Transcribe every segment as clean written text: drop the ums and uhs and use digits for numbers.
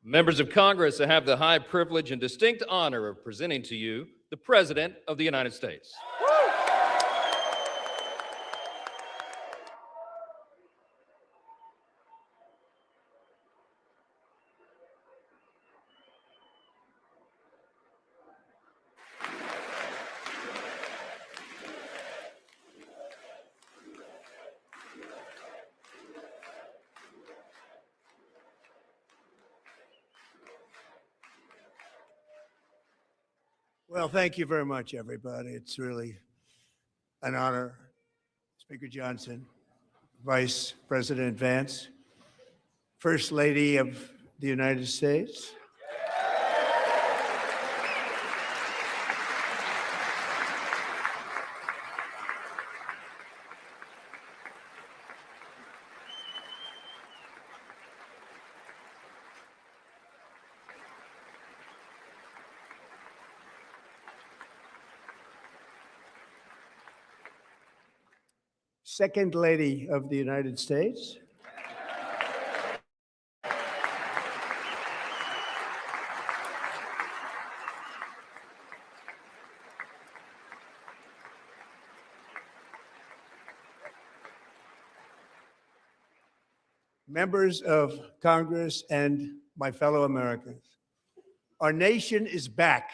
Members of Congress, I have the high privilege and distinct honor of presenting to you the President of the United States. Well, thank you very much, everybody. It's really an honor. Speaker Johnson, Vice President Vance, First Lady of the United States. Second Lady of the United States. Members of Congress and my fellow Americans, our nation is back,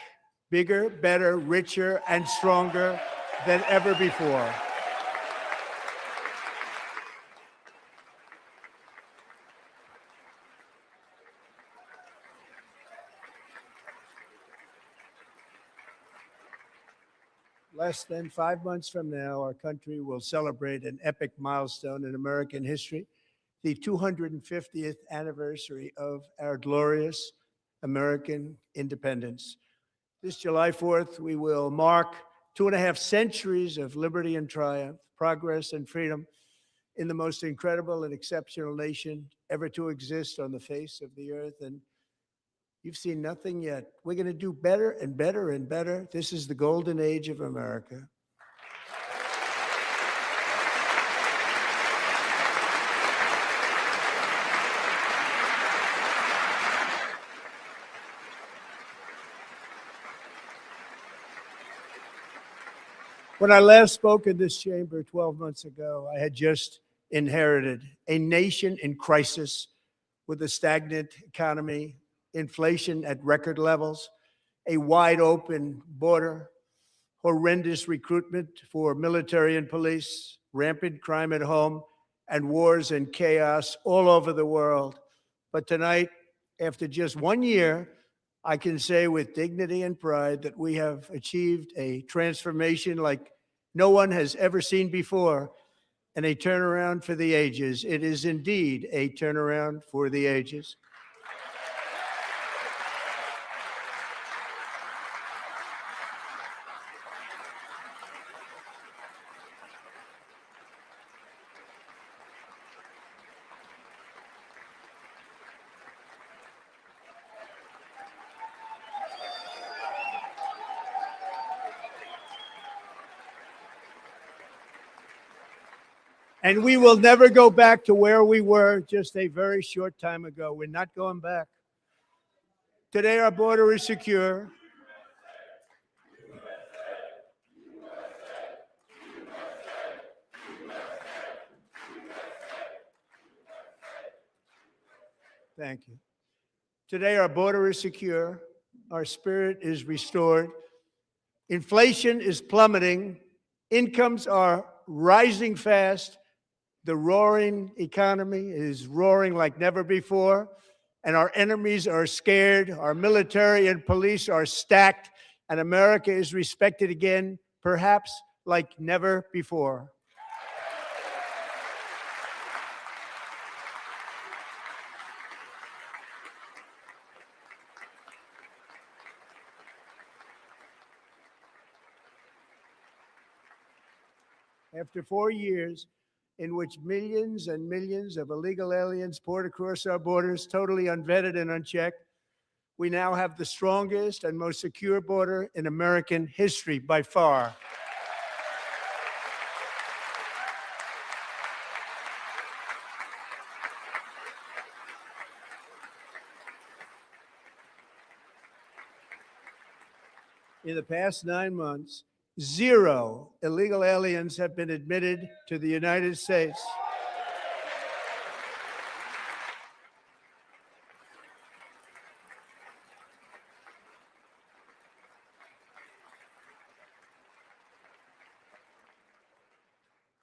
bigger, better, richer, and stronger than ever before. Less than 5 months from now, our country will celebrate an epic milestone in American history, the 250th anniversary of our glorious American independence. This July 4th, we will mark 2.5 centuries of liberty and triumph, progress and freedom in the most incredible and exceptional nation ever to exist on the face of the earth. And you've seen nothing yet. We're going to do better and better and better. This is the golden age of America. When I last spoke in this chamber 12 months ago, I had just inherited a nation in crisis with a stagnant economy, inflation at record levels, a wide open border, horrendous recruitment for military and police, rampant crime at home, and wars and chaos all over the world. But tonight, after just 1 year, I can say with dignity and pride that we have achieved a transformation like no one has ever seen before, and a turnaround for the ages. It is indeed a turnaround for the ages. And we will never go back to where we were just a very short time ago. We're not going back. Today, our border is secure. Thank you. Today, our border is secure. Our spirit is restored. Inflation is plummeting. Incomes are rising fast. The roaring economy is roaring like never before, and our enemies are scared. Our military and police are stacked, and America is respected again, perhaps like never before. After 4 years in which millions and millions of illegal aliens poured across our borders, totally unvetted and unchecked, we now have the strongest and most secure border in American history by far. In the past 9 months, 0 illegal aliens have been admitted to the United States.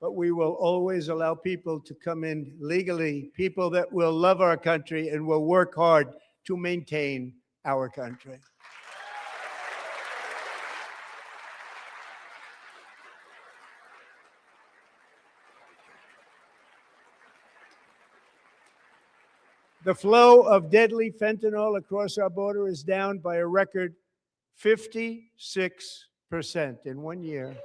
But we will always allow people to come in legally, people that will love our country and will work hard to maintain our country. The flow of deadly fentanyl across our border is down by a record 56% in 1 year.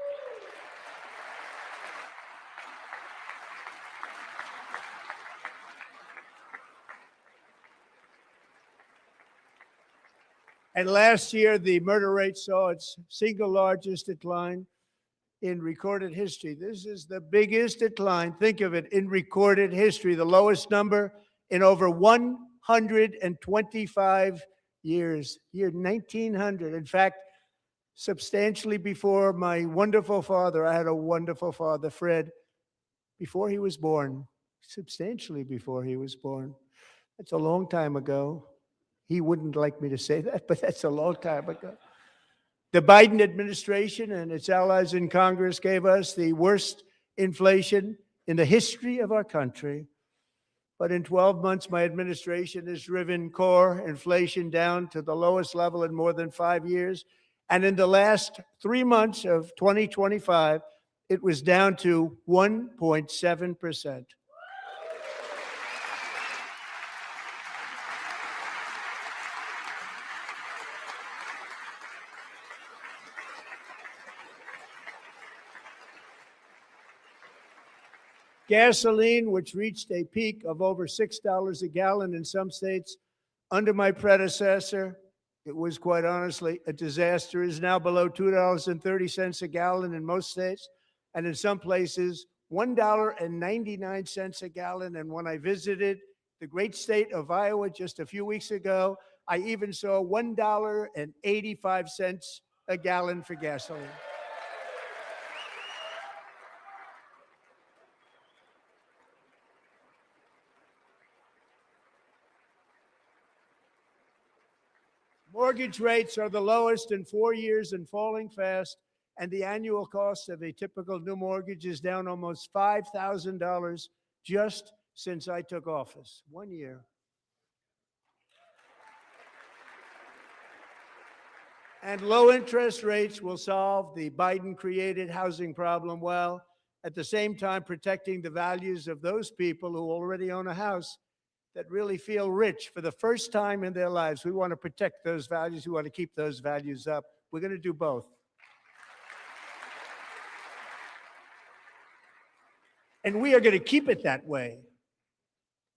And last year, the murder rate saw its single largest decline in recorded history. This is the biggest decline, think of it, in recorded history, the lowest number in over 125 years, year 1900. In fact, substantially before my wonderful father, I had a wonderful father, Fred, before he was born, substantially before he was born. That's a long time ago. He wouldn't like me to say that, but that's a long time ago. The Biden administration and its allies in Congress gave us the worst inflation in the history of our country. But in 12 months, my administration has driven core inflation down to the lowest level in more than 5 years. And in the last 3 months of 2025, it was down to 1.7%. Gasoline, which reached a peak of over $6 a gallon in some states under my predecessor, it was quite honestly a disaster, is now below $2.30 a gallon in most states, and in some places, $1.99 a gallon. And when I visited the great state of Iowa just a few weeks ago, I even saw $1.85 a gallon for gasoline. Mortgage rates are the lowest in 4 years and falling fast, and the annual cost of a typical new mortgage is down almost $5,000 just since I took office. 1 year. And low interest rates will solve the Biden-created housing problem while at the same time protecting the values of those people who already own a house that really feel rich for the first time in their lives. We want to protect those values. We want to keep those values up. We're going to do both. And we are going to keep it that way.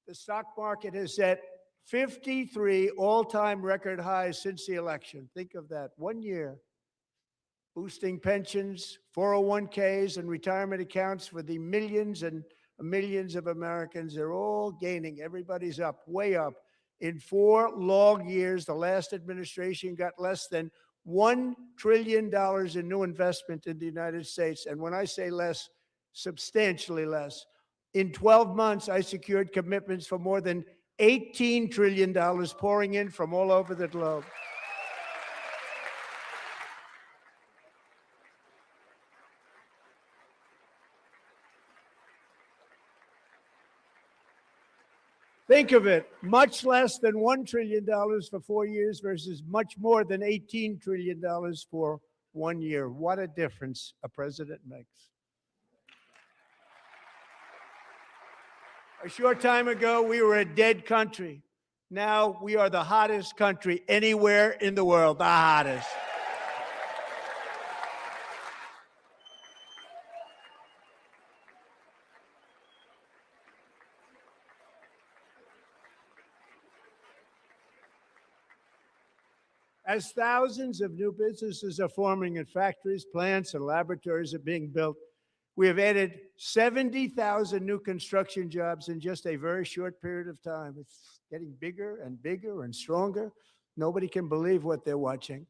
The stock market has set 53 all-time record highs since the election. Think of that, 1 year. Boosting pensions, 401ks, and retirement accounts for the millions and millions of Americans. They're all gaining. Everybody's up, way up. In 4 long years, the last administration got less than $1 trillion in new investment in the United States. And when I say less, substantially less. In 12 months, I secured commitments for more than $18 trillion pouring in from all over the globe. Think of it, much less than $1 trillion for 4 years versus much more than $18 trillion for 1 year. What a difference a president makes. A short time ago, we were a dead country. Now we are the hottest country anywhere in the world, the hottest. As thousands of new businesses are forming and factories, plants, and laboratories are being built, we have added 70,000 new construction jobs in just a very short period of time. It's getting bigger and bigger and stronger. Nobody can believe what they're watching.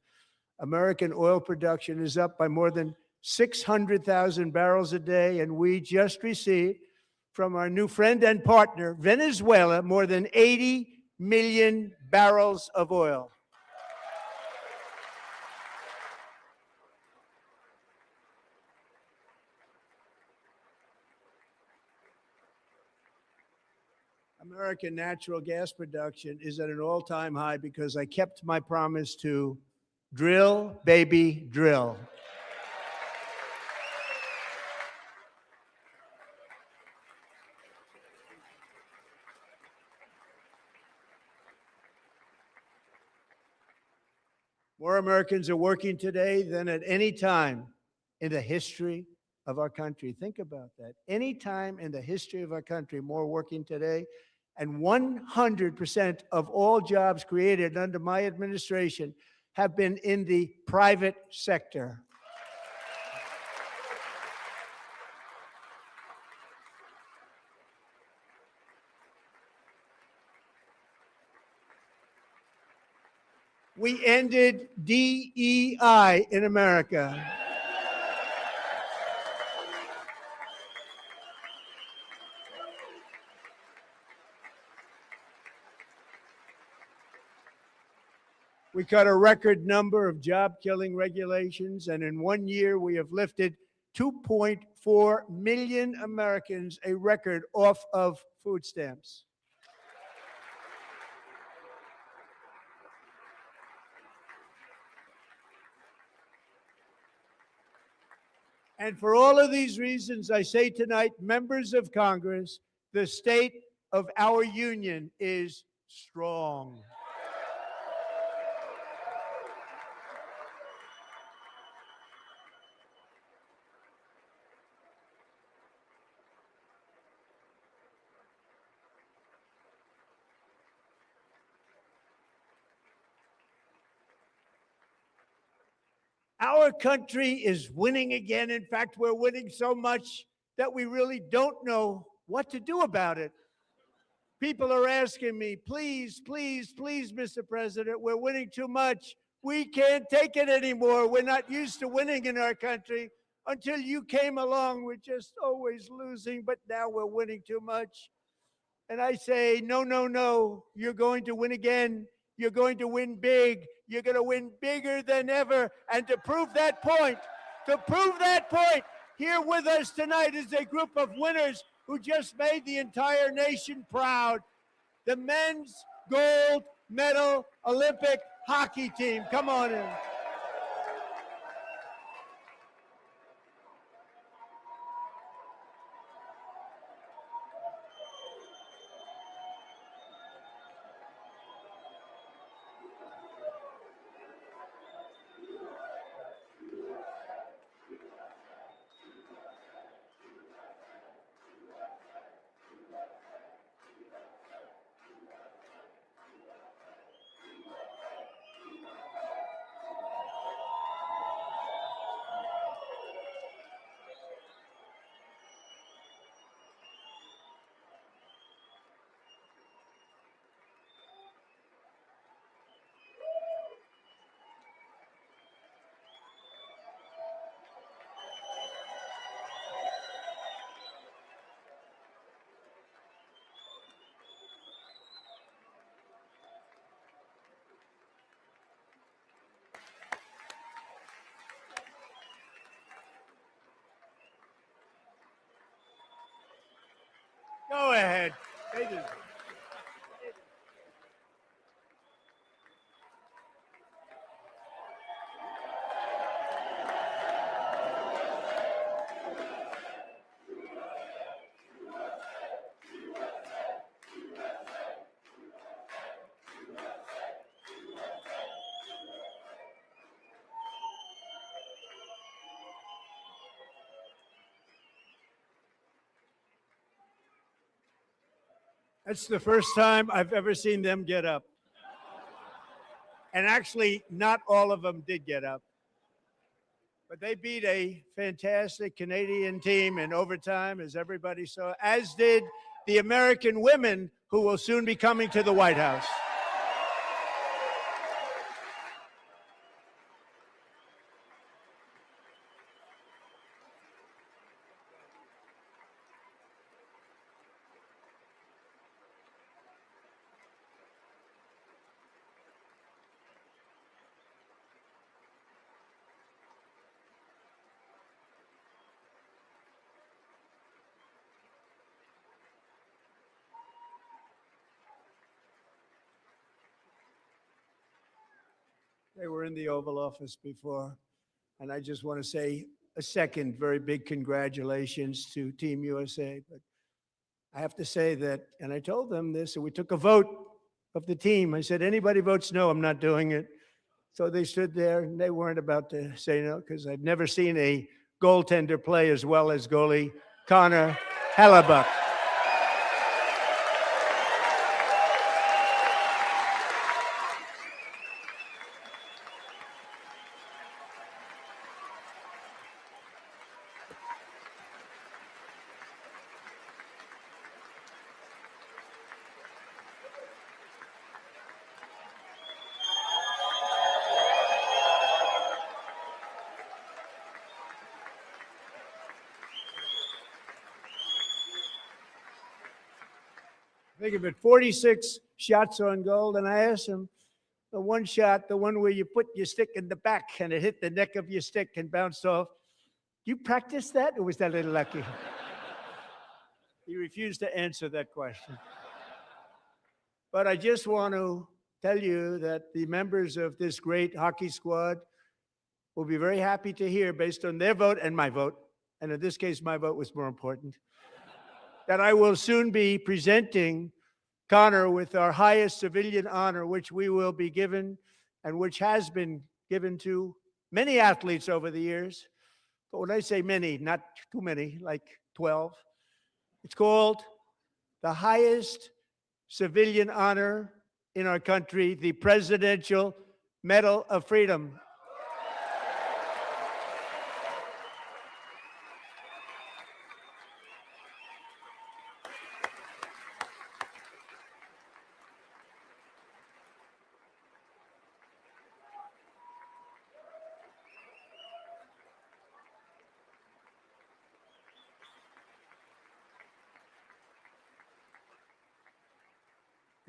American oil production is up by more than 600,000 barrels a day, and we just received from our new friend and partner, Venezuela, more than 80 million barrels of oil. American natural gas production is at an all-time high because I kept my promise to drill, baby, drill. More Americans are working today than at any time in the history of our country. Think about that. Any time in the history of our country, more working today. And 100% of all jobs created under my administration have been in the private sector. We ended DEI in America. We cut a record number of job-killing regulations, and in 1 year, we have lifted 2.4 million Americans, a record, off of food stamps. And for all of these reasons, I say tonight, members of Congress, the state of our union is strong. Our country is winning again. In fact, we're winning so much that we really don't know what to do about it. People are asking me, please, please, please, Mr. President, we're winning too much. We can't take it anymore. We're not used to winning in our country. Until you came along, we're just always losing, but now we're winning too much. And I say, no, no, no, you're going to win again. You're going to win big. You're going to win bigger than ever. And to prove that point, here with us tonight is a group of winners who just made the entire nation proud. The men's gold medal Olympic hockey team. Come on in. Go ahead. That's the first time I've ever seen them get up. And actually, not all of them did get up. But they beat a fantastic Canadian team in overtime, as everybody saw, as did the American women who will soon be coming to the White House. They were in the Oval Office before. And I just want to say a second very big congratulations to Team USA. But I have to say that, and I told them this, and we took a vote of the team. I said, anybody votes no, I'm not doing it. So they stood there and they weren't about to say no because I've never seen a goaltender play as well as goalie Connor Hellebuck. Think of it, 46 shots on goal. And I asked him, the one shot, the one where you put your stick in the back and it hit the neck of your stick and bounced off. You practice that, or was that a little lucky? He refused to answer that question. But I just want to tell you that the members of this great hockey squad will be very happy to hear, based on their vote and my vote, and in this case, my vote was more important, that I will soon be presenting Connor with our highest civilian honor, which we will be given and which has been given to many athletes over the years. But when I say many, not too many, like 12, it's called the highest civilian honor in our country, the Presidential Medal of Freedom.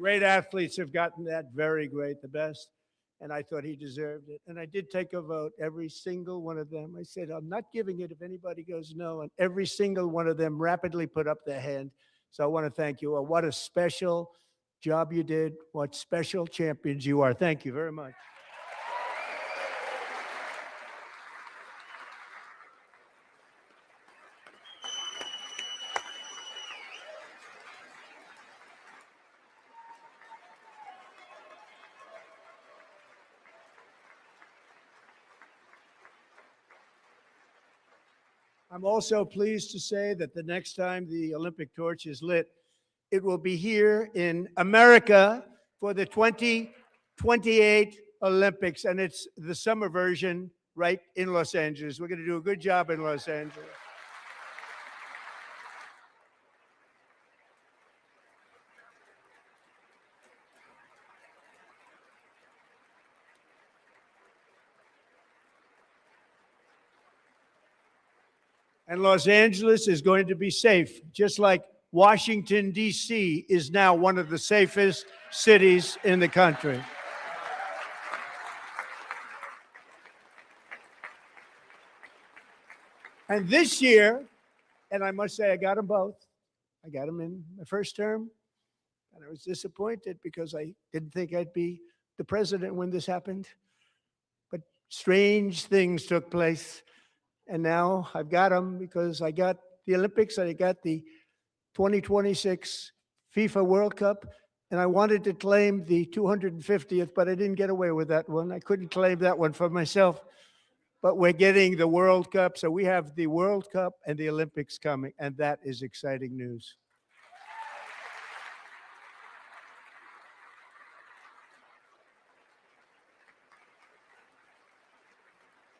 Great athletes have gotten that, very great, the best. And I thought he deserved it. And I did take a vote, every single one of them. I said, I'm not giving it if anybody goes no. And every single one of them rapidly put up their hand. So I want to thank you. What a special job you did. What special champions you are. Thank you very much. I'm also pleased to say that the next time the Olympic torch is lit, it will be here in America for the 2028 Olympics, and it's the summer version right in Los Angeles. We're going to do a good job in Los Angeles. And Los Angeles is going to be safe, just like Washington, D.C. is now one of the safest cities in the country. And this year, and I must say I got them both. I got them in my first term, and I was disappointed because I didn't think I'd be the president when this happened. But strange things took place. And now I've got them because I got the Olympics, I got the 2026 FIFA World Cup, and I wanted to claim the 250th, but I didn't get away with that one. I couldn't claim that one for myself. But we're getting the World Cup, so we have the World Cup and the Olympics coming, and that is exciting news.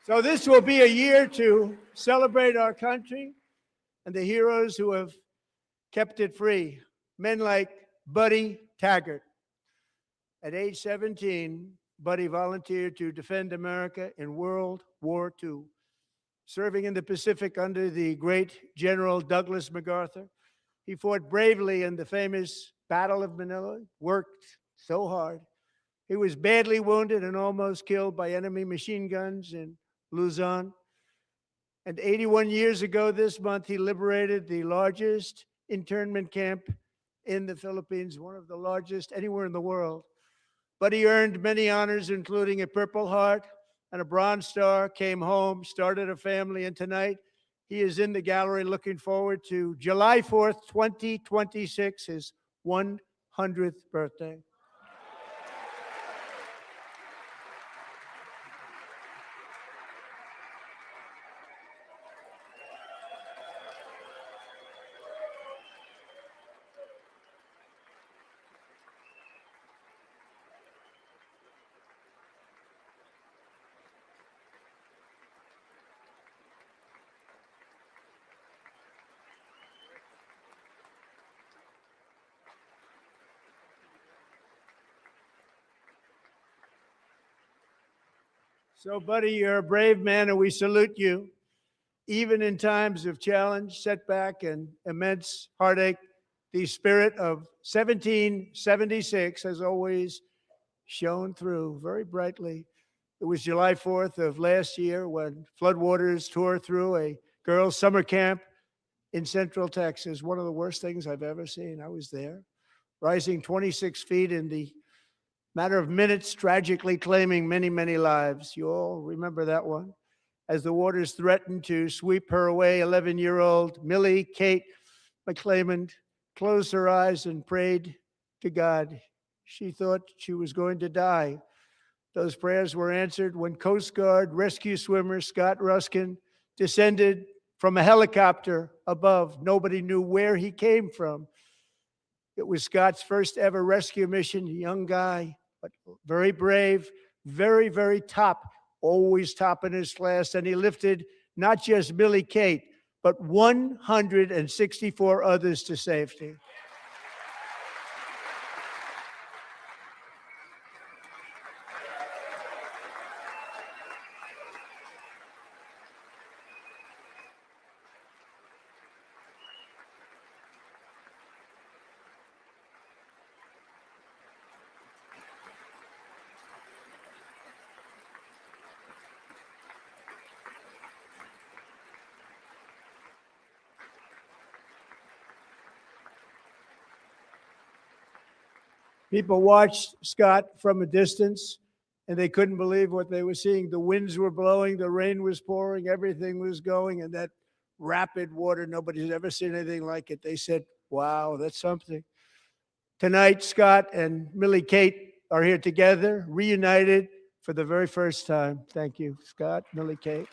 So this will be a year to celebrate our country and the heroes who have kept it free. Men like Buddy Taggart. At age 17, Buddy volunteered to defend America in World War II, serving in the Pacific under the great General Douglas MacArthur. He fought bravely in the famous Battle of Manila, worked so hard. He was badly wounded and almost killed by enemy machine guns in Luzon. And 81 years ago this month, he liberated the largest internment camp in the Philippines, one of the largest anywhere in the world. Buddy earned many honors, including a Purple Heart and a Bronze Star, came home, started a family, and tonight he is in the gallery looking forward to July 4th, 2026, his 100th birthday. So, buddy, you're a brave man, and we salute you. Even in times of challenge, setback, and immense heartache, the spirit of 1776 has always shone through very brightly. It was July 4th of last year when floodwaters tore through a girls' summer camp in Central Texas. One of the worst things I've ever seen. I was there, rising 26 feet in the matter of minutes, tragically claiming many, many lives. You all remember that one? As the waters threatened to sweep her away, 11-year-old Millie Kate McClymont closed her eyes and prayed to God. She thought she was going to die. Those prayers were answered when Coast Guard rescue swimmer Scott Ruskin descended from a helicopter above. Nobody knew where he came from. It was Scott's first ever rescue mission, a young guy, but very brave, very, very top, always top in his class. And he lifted not just Millie Kate, but 164 others to safety. People watched Scott from a distance, and they couldn't believe what they were seeing. The winds were blowing, the rain was pouring, everything was going, and that rapid water, nobody's ever seen anything like it. They said, wow, that's something. Tonight, Scott and Millie Kate are here together, reunited for the very first time. Thank you, Scott, Millie Kate.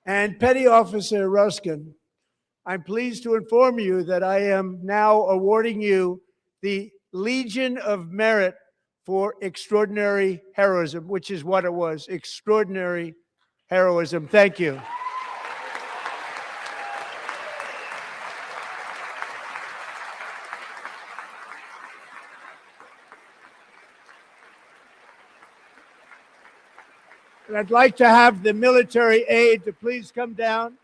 And Petty Officer Ruskin, I'm pleased to inform you that I am now awarding you the Legion of Merit for extraordinary heroism, which is what it was, extraordinary heroism. Thank you. And I'd like to have the military aide to please come down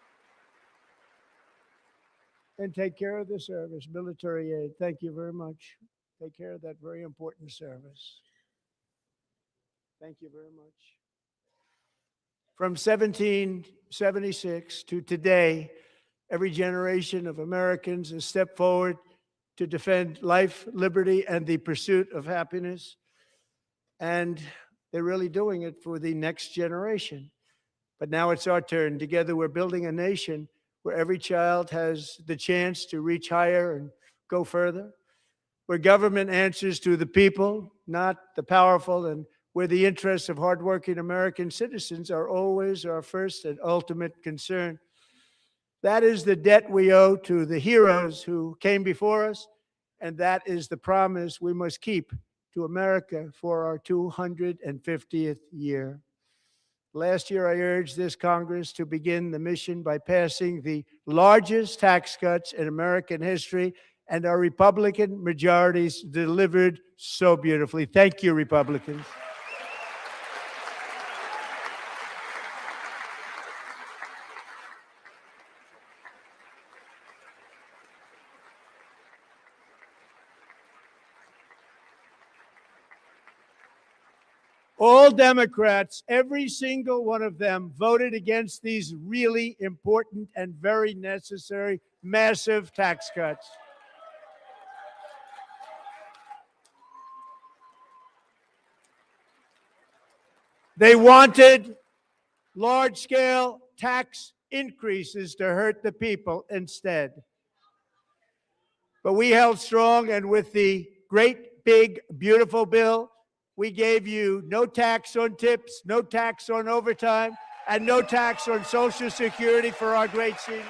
and take care of the service. Military aide, thank you very much. Take care of that very important service. Thank you very much. From 1776 to today, every generation of Americans has stepped forward to defend life, liberty, and the pursuit of happiness. And they're really doing it for the next generation. But now it's our turn. Together, we're building a nation where every child has the chance to reach higher and go further, where government answers to the people, not the powerful, and where the interests of hardworking American citizens are always our first and ultimate concern. That is the debt we owe to the heroes who came before us, and that is the promise we must keep to America for our 250th year. Last year, I urged this Congress to begin the mission by passing the largest tax cuts in American history, and our Republican majorities delivered so beautifully. Thank you, Republicans. All Democrats, every single one of them, voted against these really important and very necessary massive tax cuts. They wanted large-scale tax increases to hurt the people instead. But we held strong, and with the great, big, beautiful bill, we gave you no tax on tips, no tax on overtime, and no tax on Social Security for our great seniors.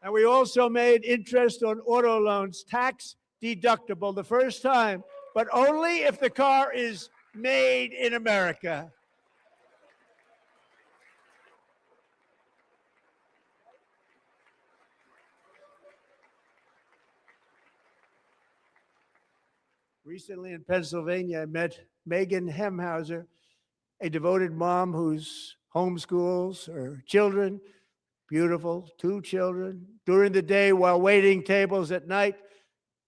And we also made interest on auto loans tax deductible the first time, but only if the car is made in America. Recently in Pennsylvania, I met Megan Hemhauser, a devoted mom who's homeschools her children, beautiful, 2 children, during the day while waiting tables at night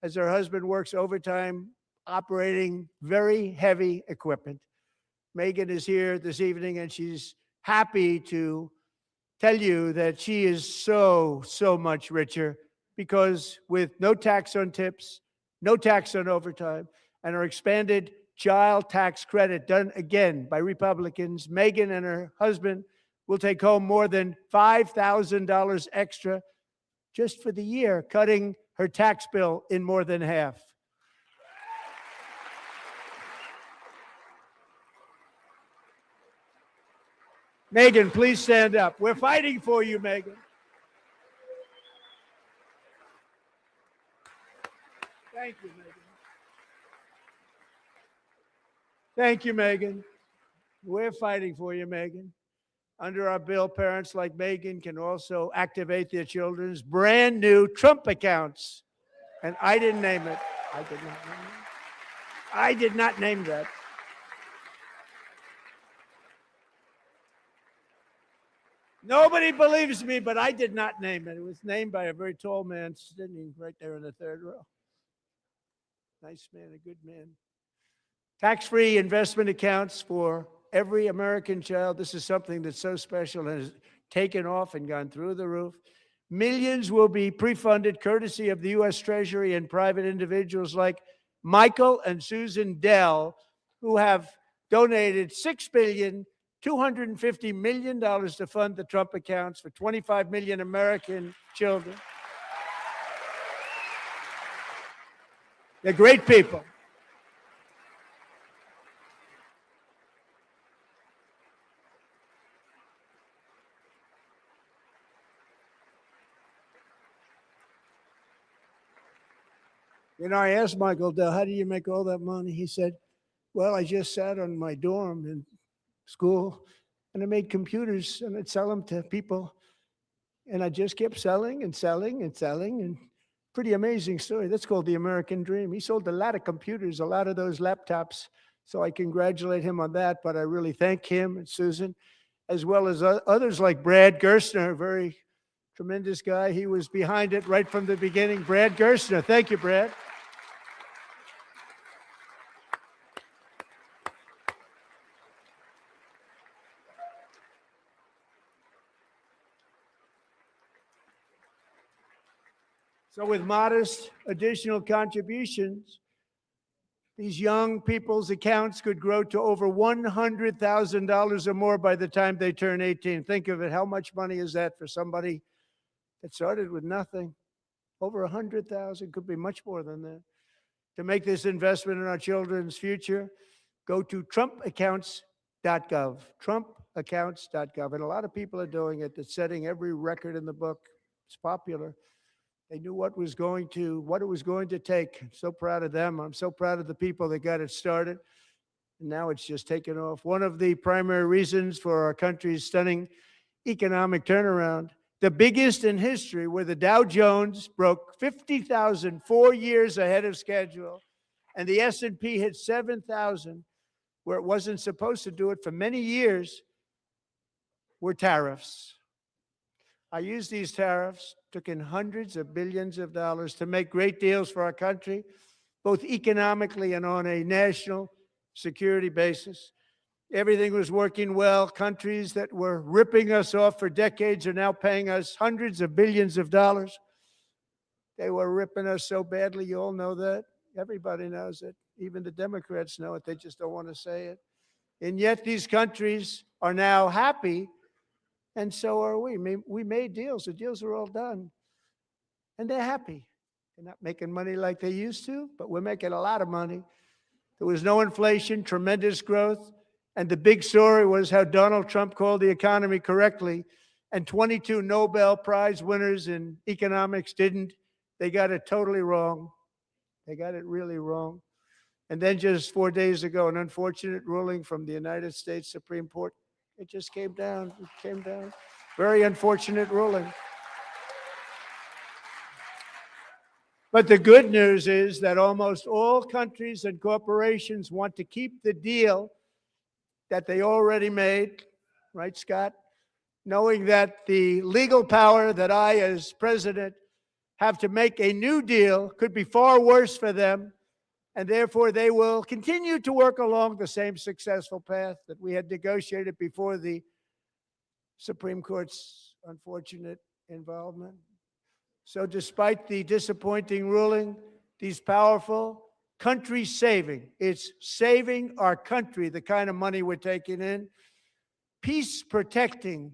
as her husband works overtime operating very heavy equipment. Megan is here this evening, and she's happy to tell you that she is so much richer because with no tax on tips, no tax on overtime, and her expanded child tax credit done again by Republicans, Megan and her husband will take home more than $5,000 extra just for the year, cutting her tax bill in more than half. Megan, please stand up. We're fighting for you, Megan. Thank you, Megan. Thank you, Megan. We're fighting for you, Megan. Under our bill, parents like Megan can also activate their children's brand new Trump accounts. And I didn't name it. I did not name it. I did not name that. Nobody believes me, but I did not name it. It was named by a very tall man sitting right there in the third row. Nice man, a good man. Tax-free investment accounts for every American child. This is something that's so special and has taken off and gone through the roof. Millions will be pre-funded courtesy of the U.S. Treasury and private individuals like Michael and Susan Dell, who have donated $6.25 billion to fund the Trump accounts for 25 million American children. They're great people. You know, I asked Michael Dell, how do you make all that money? He said, well, I just sat on my dorm in school and I made computers and I'd sell them to people. And I just kept selling and selling and selling. And pretty amazing story. That's called the American dream. He sold a lot of computers, a lot of those laptops. So I congratulate him on that. But I really thank him and Susan, as well as others like Brad Gerstner, a very tremendous guy. He was behind it right from the beginning. Brad Gerstner. Thank you, Brad. So with modest additional contributions, these young people's accounts could grow to over $100,000 or more by the time they turn 18. Think of it. How much money is that for somebody that started with nothing? Over 100,000, could be much more than that. To make this investment in our children's future, go to trumpaccounts.gov, trumpaccounts.gov. And a lot of people are doing it. It's setting every record in the book. It's popular. They knew what it was going to take. I'm so proud of them. I'm so proud of the people that got it started. And now it's just taken off. One of the primary reasons for our country's stunning economic turnaround, the biggest in history, where the Dow Jones broke 50,000 4 years ahead of schedule, and the S&P hit 7,000, where it wasn't supposed to do it for many years were tariffs. I used these tariffs, took in hundreds of billions of dollars to make great deals for our country, both economically and on a national security basis. Everything was working well. Countries that were ripping us off for decades are now paying us hundreds of billions of dollars. They were ripping us so badly, you all know that. Everybody knows it. Even the Democrats know it. They just don't want to say it. And yet these countries are now happy, and so are we. We made deals. The deals are all done. And they're happy. They're not making money like they used to, but we're making a lot of money. There was no inflation, tremendous growth. And the big story was how Donald Trump called the economy correctly, and 22 Nobel Prize winners in economics didn't. They got it totally wrong. They got it really wrong. And then just 4 days ago, an unfortunate ruling from the United States Supreme Court. It just came down. It came down. Very unfortunate ruling. But the good news is that almost all countries and corporations want to keep the deal that they already made, right, Scott? Knowing that the legal power that I, as president, have to make a new deal could be far worse for them, and therefore they will continue to work along the same successful path that we had negotiated before the Supreme Court's unfortunate involvement. So despite the disappointing ruling, these powerful country saving, it's saving our country, the kind of money we're taking in, peace protecting.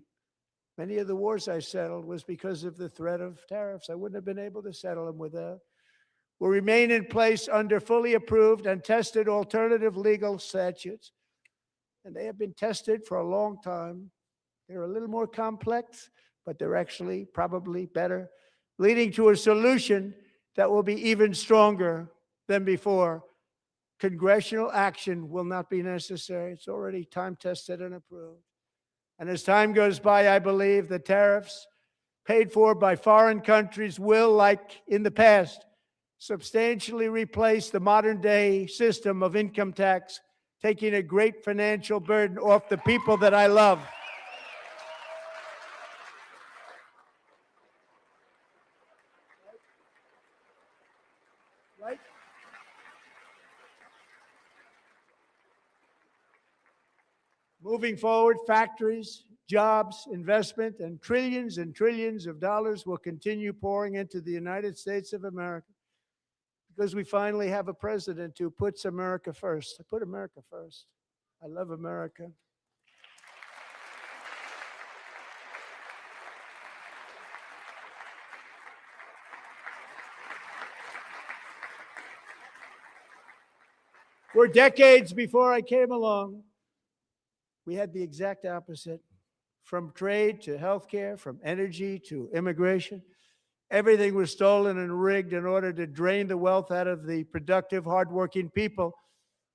Many of the wars I settled was because of the threat of tariffs. I wouldn't have been able to settle them without. Will remain in place under fully approved and tested alternative legal statutes. And they have been tested for a long time. They're a little more complex, but they're actually probably better, leading to a solution that will be even stronger than before. Congressional action will not be necessary. It's already time tested and approved. And as time goes by, I believe the tariffs paid for by foreign countries will, like in the past, substantially replace the modern day system of income tax, taking a great financial burden off the people that I love. Right? Moving forward, factories, jobs, investment, and trillions of dollars will continue pouring into the United States of America because we finally have a president who puts America first. I put America first. I love America. For decades before I came along, we had the exact opposite. From trade to healthcare, from energy to immigration, everything was stolen and rigged in order to drain the wealth out of the productive, hardworking people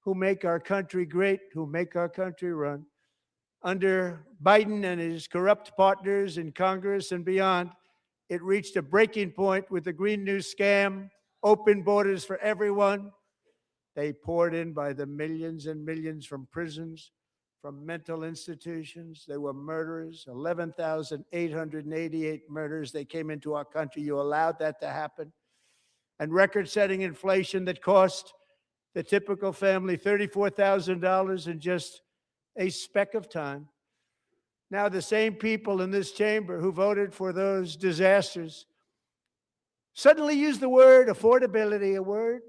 who make our country great, who make our country run. Under Biden and his corrupt partners in Congress and beyond, it reached a breaking point with the Green New scam, open borders for everyone. They poured in by the millions and millions from prisons, from mental institutions. They were murderers, 11,888 murders. They came into our country. You allowed that to happen. And record-setting inflation that cost the typical family $34,000 in just a speck of time. Now the same people in this chamber who voted for those disasters suddenly use the word affordability, a word,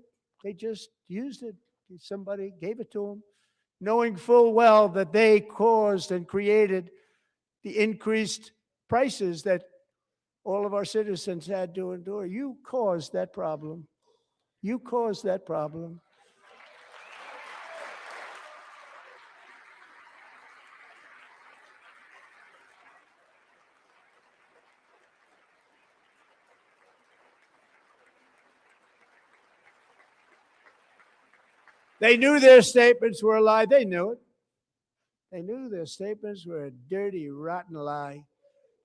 they just used it. Somebody gave it to them, knowing full well that they caused and created the increased prices that all of our citizens had to endure. You caused that problem. You caused that problem. They knew their statements were a lie. They knew it. They knew their statements were a dirty, rotten lie.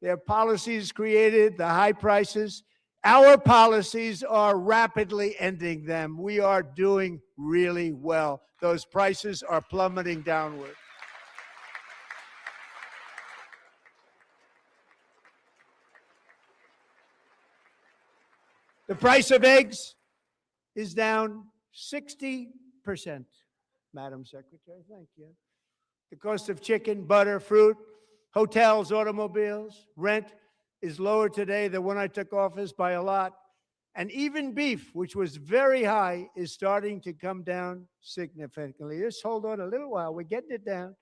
Their policies created the high prices Our policies are rapidly ending them. We are doing really well. Those prices are plummeting downward. The price of eggs is down 60%, Madam Secretary. Thank you. The cost of chicken, butter, fruit, hotels, automobiles, rent is lower today than when I took office by a lot. And even beef, which was very high, is starting to come down significantly. Just hold on a little while. We're getting it down.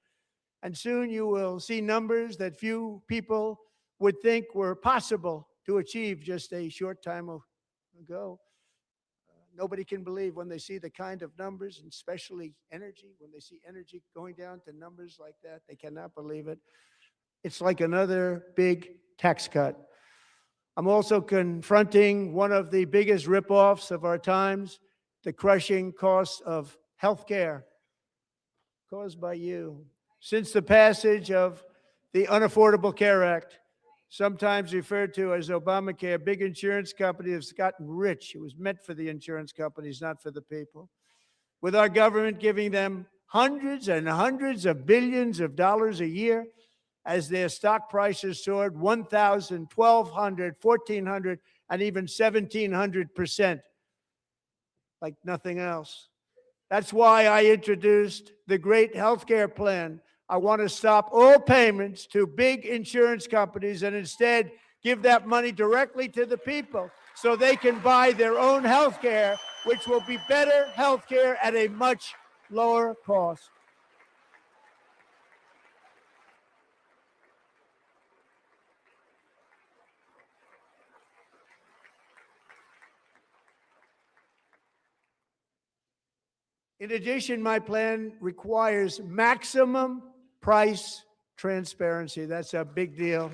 And soon you will see numbers that few people would think were possible to achieve just a short time ago. Nobody can believe when they see the kind of numbers, and especially energy, when they see energy going down to numbers like that, they cannot believe it. It's like another big tax cut. I'm also confronting one of the biggest ripoffs of our times, the crushing costs of health care caused by you. Since the passage of the Unaffordable Care Act, sometimes referred to as Obamacare, big insurance companies have gotten rich. It was meant for the insurance companies, not for the people. With our government giving them hundreds and hundreds of billions of dollars a year as their stock prices soared 1,000, 1,200, 1,400, and even 1,700%, like nothing else. That's why I introduced the great healthcare plan. I want to stop all payments to big insurance companies and instead give that money directly to the people so they can buy their own health care, which will be better health care at a much lower cost. In addition, my plan requires maximum price transparency. That's a big deal.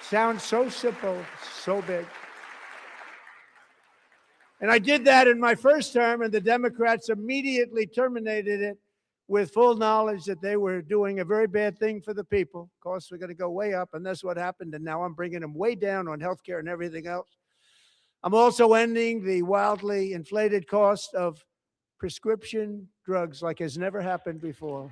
Sounds so simple, so big. And I did that in my first term, and the Democrats immediately terminated it with full knowledge that they were doing a very bad thing for the people. Costs were going to go way up, and that's what happened. And now I'm bringing them way down on health care and everything else. I'm also ending the wildly inflated cost of prescription drugs like has never happened before.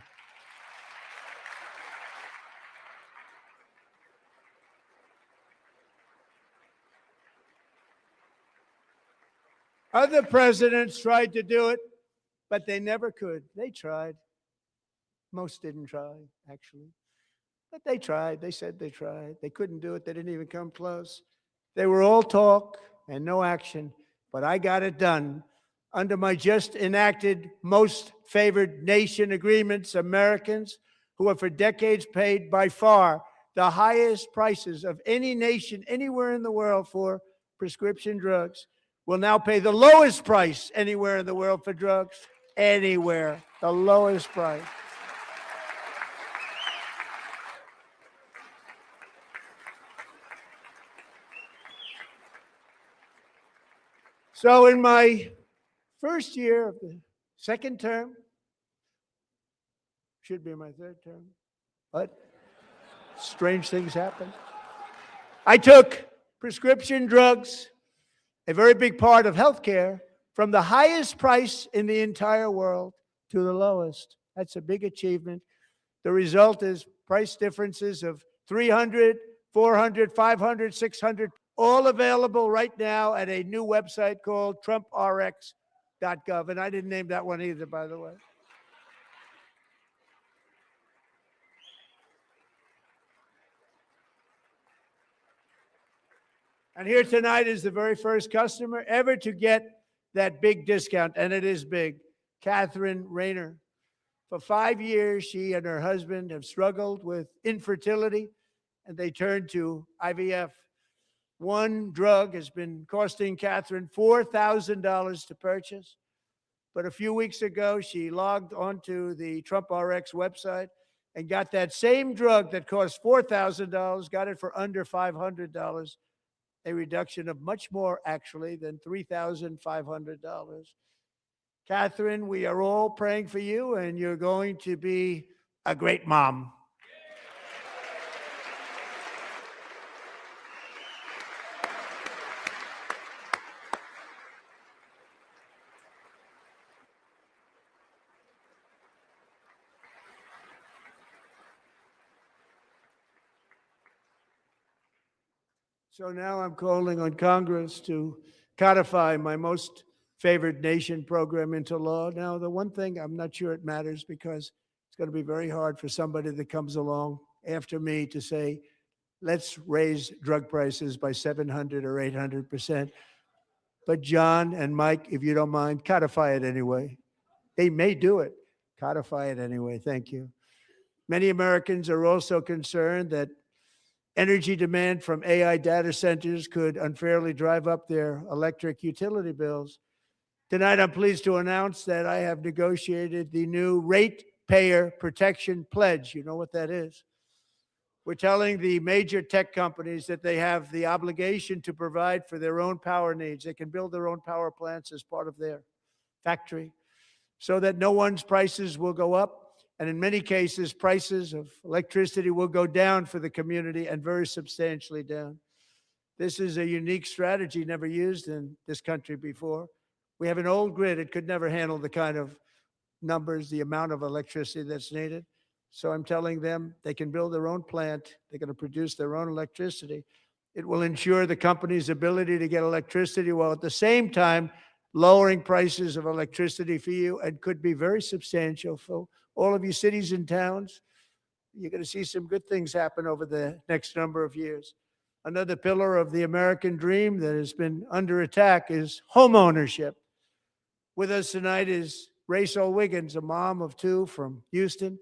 Other presidents tried to do it, but they never could. They tried. Most didn't try, actually. But they tried. They said they tried. They couldn't do it. They didn't even come close. They were all talk and no action, but I got it done. Under my just enacted most favored nation agreements, Americans who have for decades paid by far the highest prices of any nation anywhere in the world for prescription drugs will now pay the lowest price anywhere in the world for drugs. Anywhere, the lowest price. So in my first year of the second term, should be my third term, but strange things happen. I took prescription drugs, a very big part of healthcare, from the highest price in the entire world to the lowest. That's a big achievement. The result is price differences of 300, 400, 500, 600, all available right now at a new website called TrumpRx.gov. And I didn't name that one either, by the way. And here tonight is the very first customer ever to get that big discount, and it is big, Catherine Rayner. For 5 years, she and her husband have struggled with infertility, and they turned to IVF. One drug has been costing Catherine $4,000 to purchase. But a few weeks ago, she logged onto the TrumpRx website and got that same drug that cost $4,000, got it for under $500, a reduction of much more, actually, than $3,500. Catherine, we are all praying for you, and you're going to be a great mom. So now I'm calling on Congress to codify my most favored nation program into law. Now, the one thing I'm not sure it matters because it's going to be very hard for somebody that comes along after me to say, let's raise drug prices by 700 or 800%. But John and Mike, if you don't mind, codify it anyway. They may do it. Codify it anyway. Thank you. Many Americans are also concerned that energy demand from AI data centers could unfairly drive up their electric utility bills. Tonight, I'm pleased to announce that I have negotiated the new Ratepayer Protection Pledge. You know what that is? We're telling the major tech companies that they have the obligation to provide for their own power needs. They can build their own power plants as part of their factory so that no one's prices will go up. And in many cases, prices of electricity will go down for the community and very substantially down. This is a unique strategy never used in this country before. We have an old grid. It could never handle the kind of numbers, the amount of electricity that's needed. So I'm telling them they can build their own plant. They're going to produce their own electricity. It will ensure the company's ability to get electricity while at the same time lowering prices of electricity for you and could be very substantial for all of you cities and towns. You're going to see some good things happen over the next number of years. Another pillar of the American dream that has been under attack is home ownership. With us tonight is Rachel Wiggins, a mom of two from Houston.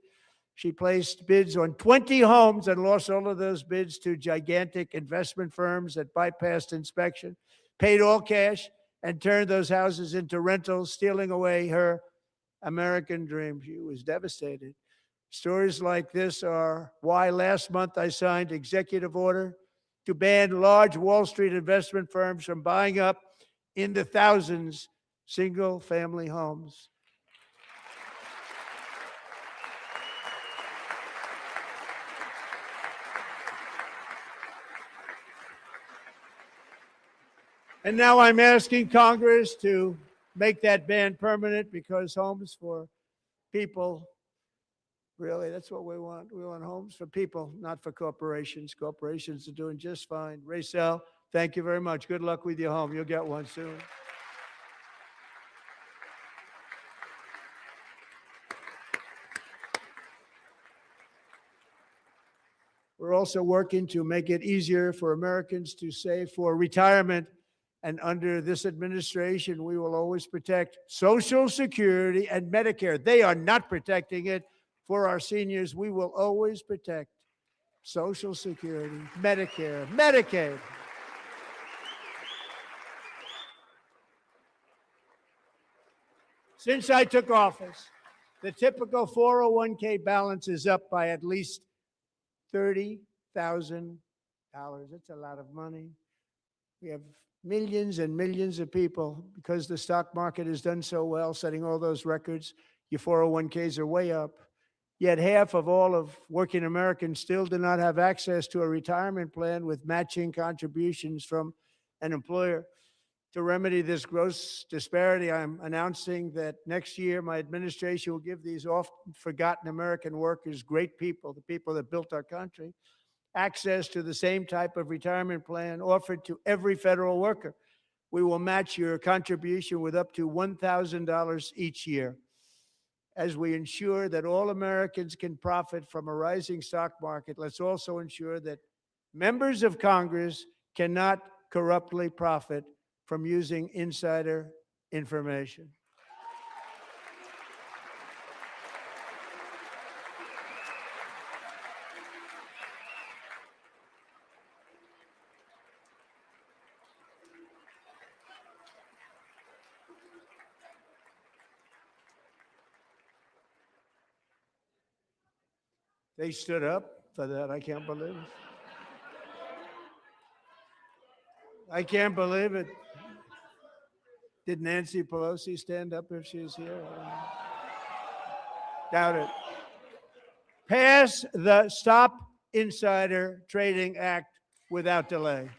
She placed bids on 20 homes and lost all of those bids to gigantic investment firms that bypassed inspection, paid all cash, and turned those houses into rentals, stealing away her American dream. She was devastated. Stories like this are why last month I signed executive order to ban large Wall Street investment firms from buying up in the thousands single-family homes. And now I'm asking Congress to make that ban permanent because homes for people, really, that's what we want. We want homes for people, not for corporations. Corporations are doing just fine. Rachel, thank you very much. Good luck with your home. You'll get one soon. We're also working to make it easier for Americans to save for retirement. And under this administration, we will always protect Social Security and Medicare. They are not protecting it for our seniors. We will always protect Social Security, Medicare, Medicaid. Since I took office, the typical 401k balance is up by at least $30,000. That's a lot of money. We have millions and millions of people, because the stock market has done so well, setting all those records. Your 401ks are way up. Yet half of all of working Americans still do not have access to a retirement plan with matching contributions from an employer. To remedy this gross disparity, I'm announcing that next year my administration will give these often forgotten American workers, great people, the people that built our country, access to the same type of retirement plan offered to every federal worker. We will match your contribution with up to $1,000 each year. As we ensure that all Americans can profit from a rising stock market, let's also ensure that members of Congress cannot corruptly profit from using insider information. They stood up for that. I can't believe it. I can't believe it. Did Nancy Pelosi stand up if she was here? Doubt it. Pass the Stop Insider Trading Act without delay.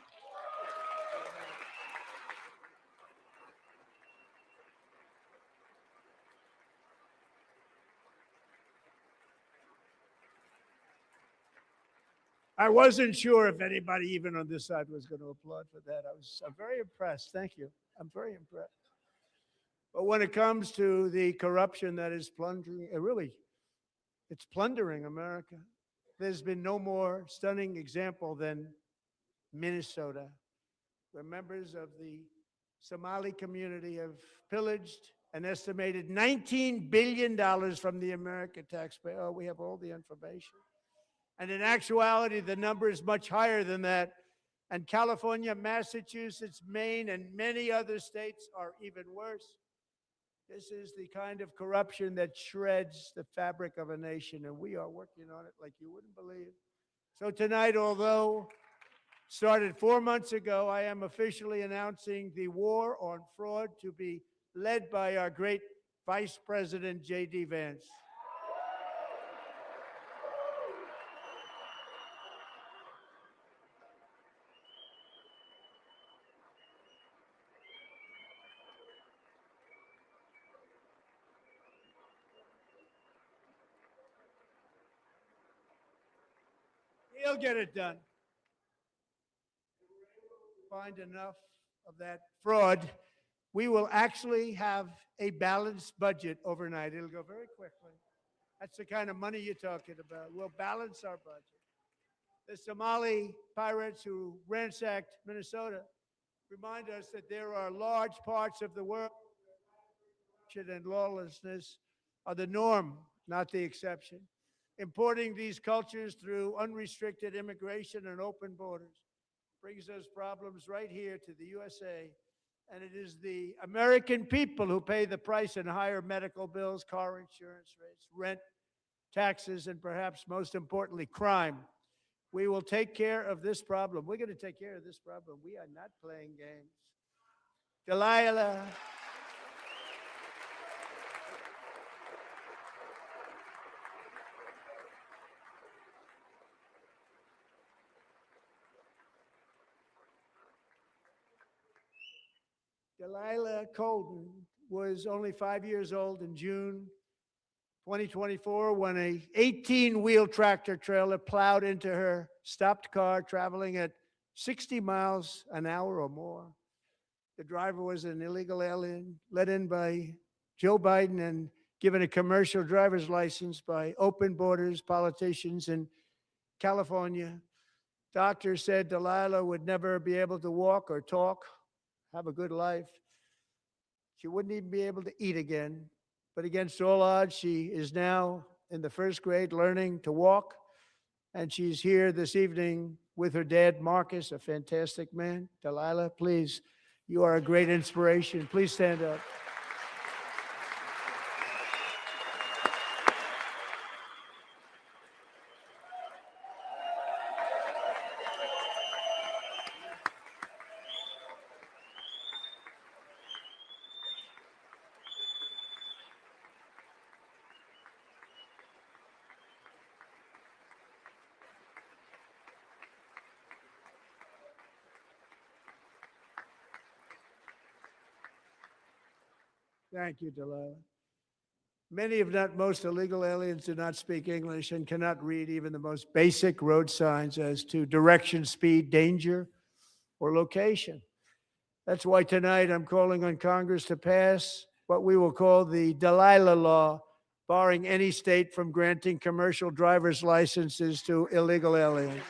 I wasn't sure if anybody even on this side was going to applaud for that. I'm very impressed. Thank you. I'm very impressed. But when it comes to the corruption that is plundering, it's plundering America. There's been no more stunning example than Minnesota, where members of the Somali community have pillaged an estimated $19 billion from the American taxpayer. Oh, we have all the information. And in actuality, the number is much higher than that. And California, Massachusetts, Maine, and many other states are even worse. This is the kind of corruption that shreds the fabric of a nation, and we are working on it like you wouldn't believe. So tonight, although started 4 months ago, I am officially announcing the war on fraud to be led by our great Vice President, J.D. Vance. He'll get it done. Find enough of that fraud, we will actually have a balanced budget overnight. It'll go very quickly. That's the kind of money you're talking about. We'll balance our budget. The Somali pirates who ransacked Minnesota remind us that there are large parts of the world where corruption and lawlessness are the norm, not the exception. Importing these cultures through unrestricted immigration and open borders brings us problems right here to the USA. And it is the American people who pay the price in higher medical bills, car insurance rates, rent, taxes, and perhaps most importantly, crime. We will take care of this problem. We're going to take care of this problem. We are not playing games. Delilah. Delilah Colden was only 5 years old in June 2024 when a 18-wheel tractor trailer plowed into her stopped car traveling at 60 miles an hour or more. The driver was an illegal alien let in by Joe Biden and given a commercial driver's license by open borders politicians in California. Doctors said Delilah would never be able to walk or talk, have a good life. She wouldn't even be able to eat again. But against all odds, she is now in the first grade learning to walk. And she's here this evening with her dad, Marcus, a fantastic man. Delilah, please, you are a great inspiration. Please stand up. Thank you, Delilah. Many, if not most, illegal aliens do not speak English and cannot read even the most basic road signs as to direction, speed, danger, or location. That's why tonight I'm calling on Congress to pass what we will call the Delilah Law, barring any state from granting commercial driver's licenses to illegal aliens.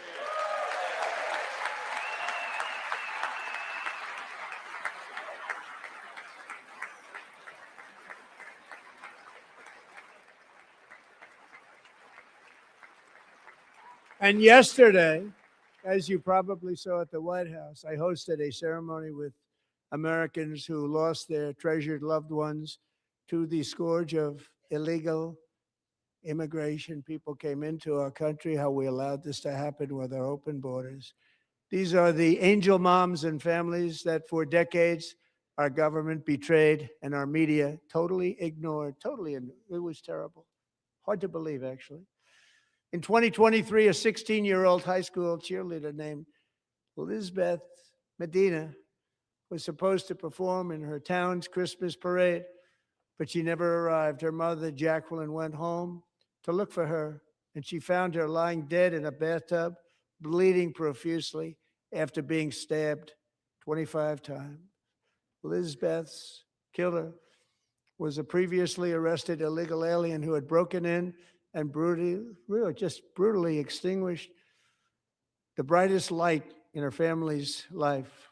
And yesterday, as you probably saw at the White House, I hosted a ceremony with Americans who lost their treasured loved ones to the scourge of illegal immigration. People came into our country, how we allowed this to happen with our open borders. These are the angel moms and families that for decades our government betrayed and our media totally ignored. It was terrible. Hard to believe, actually. In 2023, a 16-year-old high school cheerleader named Elizabeth Medina was supposed to perform in her town's Christmas parade, but she never arrived. Her mother, Jacqueline, went home to look for her, and she found her lying dead in a bathtub bleeding profusely after being stabbed 25 times. Lizbeth's killer was a previously arrested illegal alien who had broken in and brutally extinguished the brightest light in her family's life,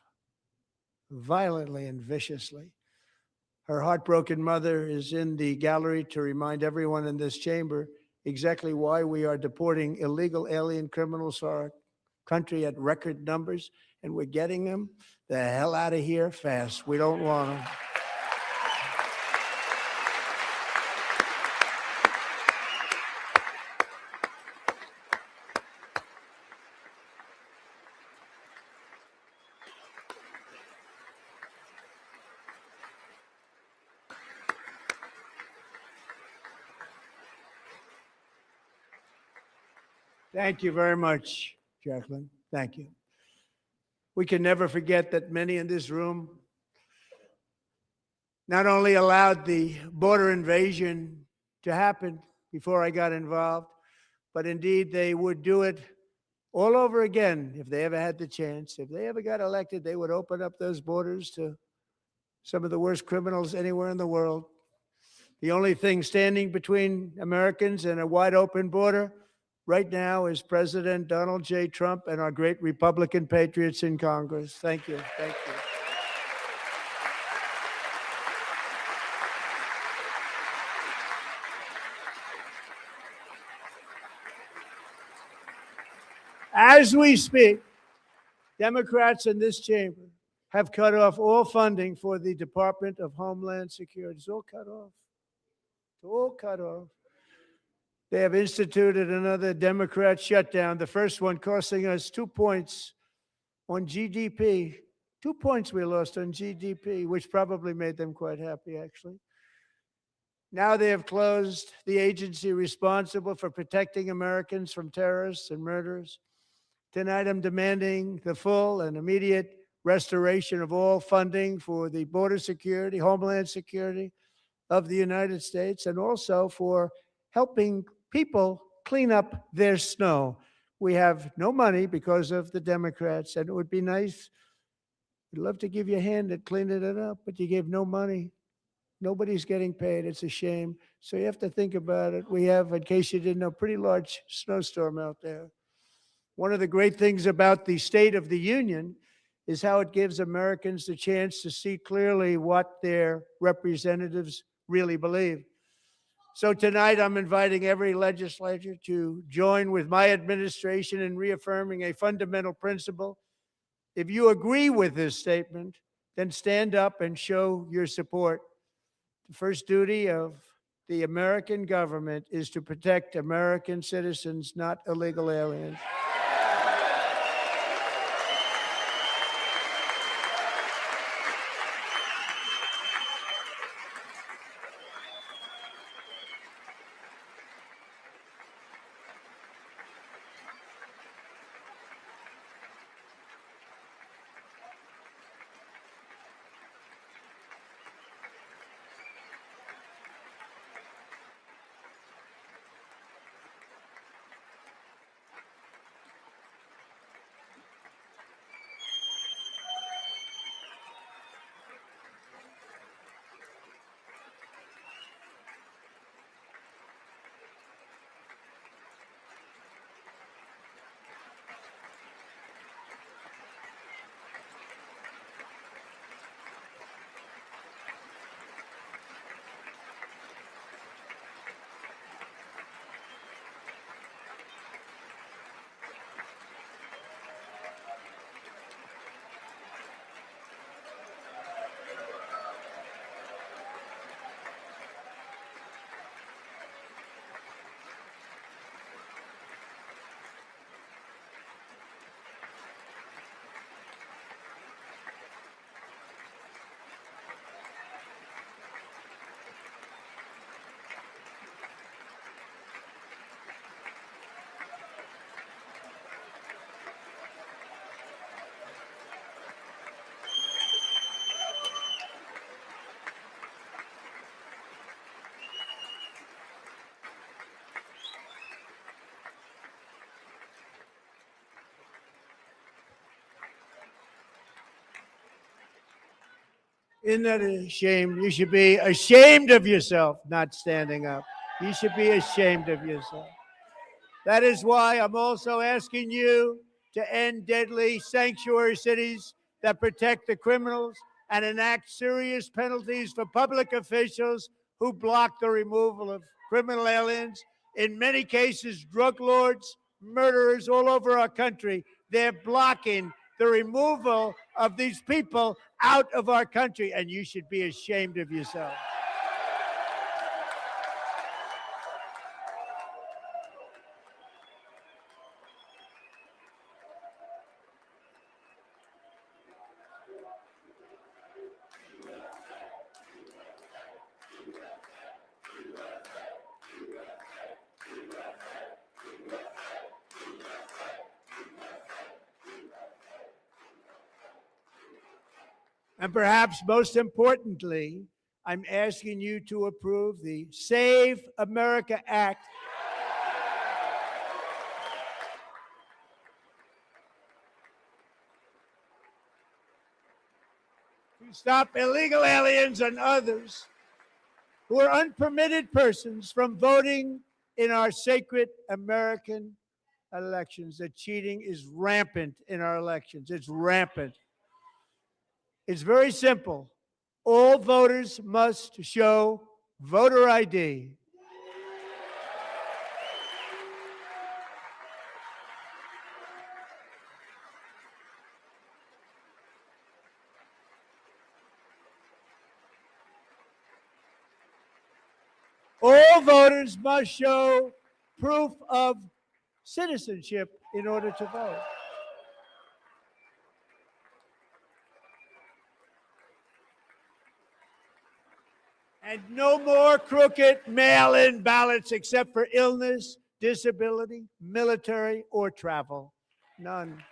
violently and viciously. Her heartbroken mother is in the gallery to remind everyone in this chamber exactly why we are deporting illegal alien criminals to our country at record numbers, and we're getting them the hell out of here fast. We don't want them. Thank you very much, Jacqueline. Thank you. We can never forget that many in this room not only allowed the border invasion to happen before I got involved, but indeed they would do it all over again if they ever had the chance. If they ever got elected, they would open up those borders to some of the worst criminals anywhere in the world. The only thing standing between Americans and a wide open border right now is President Donald J. Trump and our great Republican patriots in Congress. Thank you. Thank you. As we speak, Democrats in this chamber have cut off all funding for the Department of Homeland Security. It's all cut off. It's all cut off. They have instituted another Democrat shutdown, the first one costing us 2 points on GDP. 2 points we lost on GDP, which probably made them quite happy, actually. Now they have closed the agency responsible for protecting Americans from terrorists and murderers. Tonight, I'm demanding the full and immediate restoration of all funding for the border security, homeland security of the United States, and also for helping people clean up their snow. We have no money because of the Democrats, and it would be nice. We'd love to give you a hand at cleaning it up, but you gave no money. Nobody's getting paid. It's a shame. So you have to think about it. We have, in case you didn't know, a pretty large snowstorm out there. One of the great things about the State of the Union is how it gives Americans the chance to see clearly what their representatives really believe. So tonight, I'm inviting every legislator to join with my administration in reaffirming a fundamental principle. If you agree with this statement, then stand up and show your support. The first duty of the American government is to protect American citizens, not illegal aliens. Isn't that a shame? You should be ashamed of yourself not standing up. You should be ashamed of yourself. That is why I'm also asking you to end deadly sanctuary cities that protect the criminals and enact serious penalties for public officials who block the removal of criminal aliens. In many cases, drug lords, murderers all over our country, they're blocking the removal of these people out of our country, and you should be ashamed of yourself. And perhaps most importantly, I'm asking you to approve the Save America Act. To stop illegal aliens and others who are unpermitted persons from voting in our sacred American elections. The cheating is rampant in our elections. It's rampant. It's very simple. All voters must show voter ID. All voters must show proof of citizenship in order to vote. And no more crooked mail-in ballots except for illness, disability, military, or travel. None.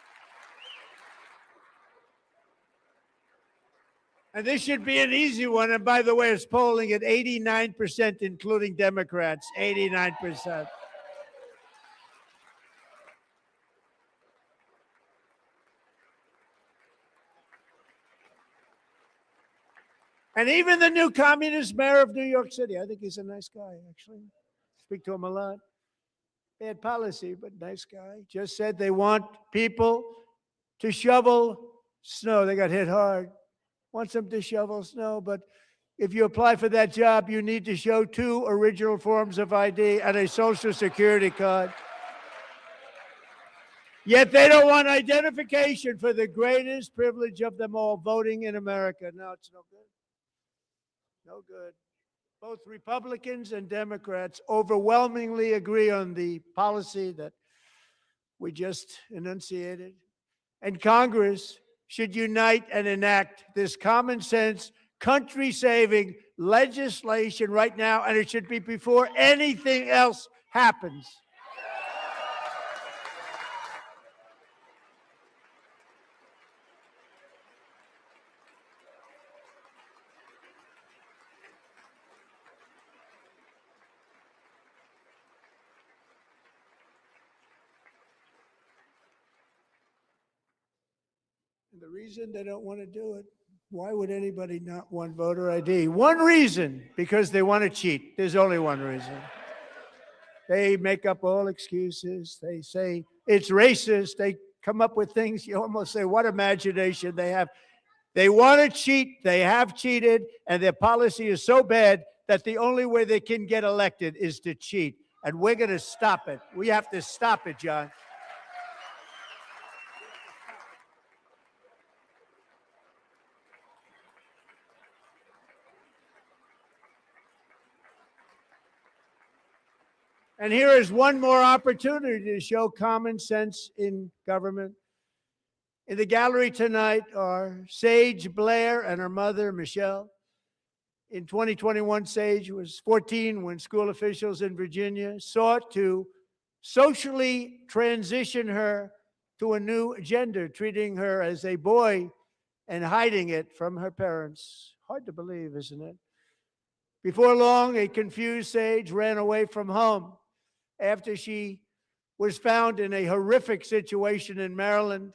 And this should be an easy one. And by the way, it's polling at 89%, including Democrats, 89%. And even the new communist mayor of New York City, I think he's a nice guy, actually. Speak to him a lot. Bad policy, but nice guy. Just said they want people to shovel snow. They got hit hard. Wants them to shovel snow, but if you apply for that job, you need to show 2 original forms of ID and a Social Security card. Yet they don't want identification for the greatest privilege of them all, voting in America. No, it's no good. No good. Both Republicans and Democrats overwhelmingly agree on the policy that we just enunciated. And Congress should unite and enact this common sense, country-saving legislation right now, and it should be before anything else happens. And the reason they don't want to do it, why would anybody not want voter ID? One reason, because they want to cheat. There's only one reason. They make up all excuses. They say it's racist. They come up with things. You almost say, what imagination they have. They want to cheat. They have cheated. And their policy is so bad that the only way they can get elected is to cheat. And we're going to stop it. We have to stop it, John. And here is one more opportunity to show common sense in government. In the gallery tonight are Sage Blair and her mother, Michelle. In 2021, Sage was 14 when school officials in Virginia sought to socially transition her to a new gender, treating her as a boy and hiding it from her parents. Hard to believe, isn't it? Before long, a confused Sage ran away from home after she was found in a horrific situation in Maryland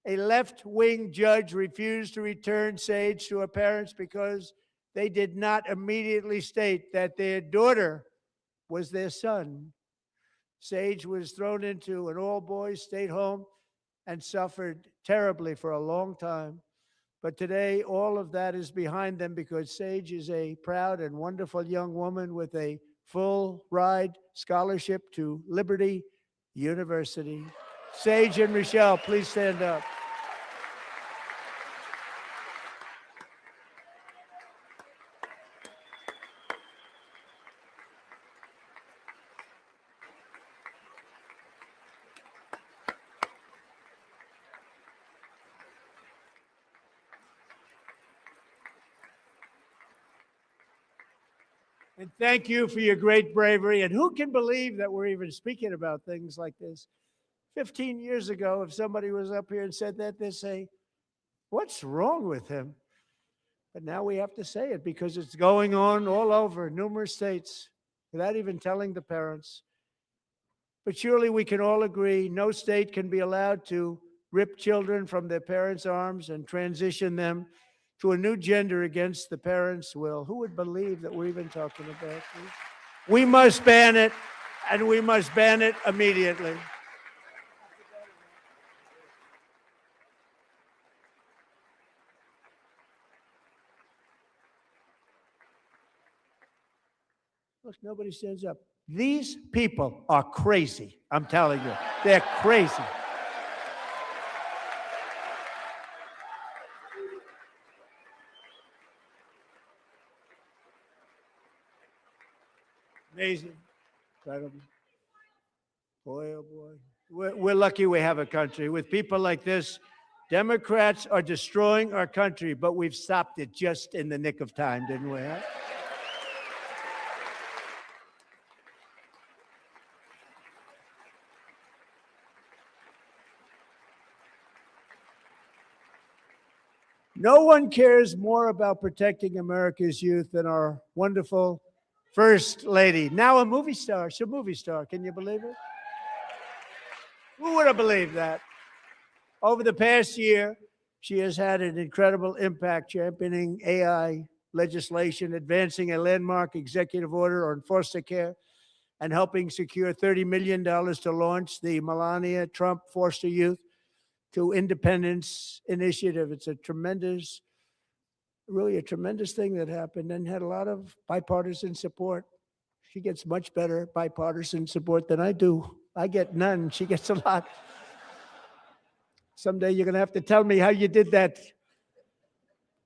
A left-wing judge refused to return Sage to her parents because they did not immediately state that their daughter was their son. Sage was thrown into an all-boys state home and suffered terribly for a long time. But today, all of that is behind them because Sage is a proud and wonderful young woman with a full ride scholarship to Liberty University. Sage and Michelle, please stand up. And thank you for your great bravery. And who can believe that we're even speaking about things like this? 15 years ago, if somebody was up here and said that, they'd say, what's wrong with him? But now we have to say it because it's going on all over numerous states without even telling the parents. But surely we can all agree no state can be allowed to rip children from their parents' arms and transition them to a new gender against the parents' will. Who would believe that we're even talking about this? We must ban it, and we must ban it immediately. Look, nobody stands up. These people are crazy. I'm telling you, they're crazy. Amazing. Incredible. Boy, oh boy. We're lucky we have a country. With people like this, Democrats are destroying our country, but we've stopped it just in the nick of time, didn't we? Huh? No one cares more about protecting America's youth than our wonderful First Lady, now a movie star. She's a movie star. Can you believe it? Who would have believed that? Over the past year, she has had an incredible impact championing AI legislation, advancing a landmark executive order on foster care, and helping secure $30 million to launch the Melania Trump Foster Youth to Independence Initiative. It's a tremendous, really a tremendous thing that happened and had a lot of bipartisan support. She gets much better bipartisan support than I do. I get none. She gets a lot. Someday you're going to have to tell me how you did that.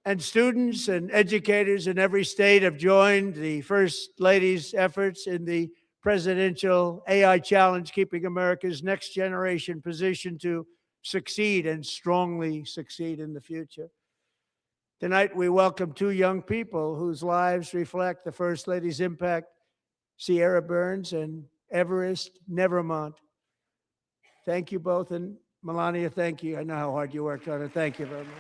And students and educators in every state have joined the First Lady's efforts in the presidential AI challenge, keeping America's next generation positioned to succeed and strongly succeed in the future. Tonight, we welcome two young people whose lives reflect the First Lady's impact, Sierra Burns and Everest Nevermont. Thank you both, and Melania, thank you. I know how hard you worked on it. Thank you very much.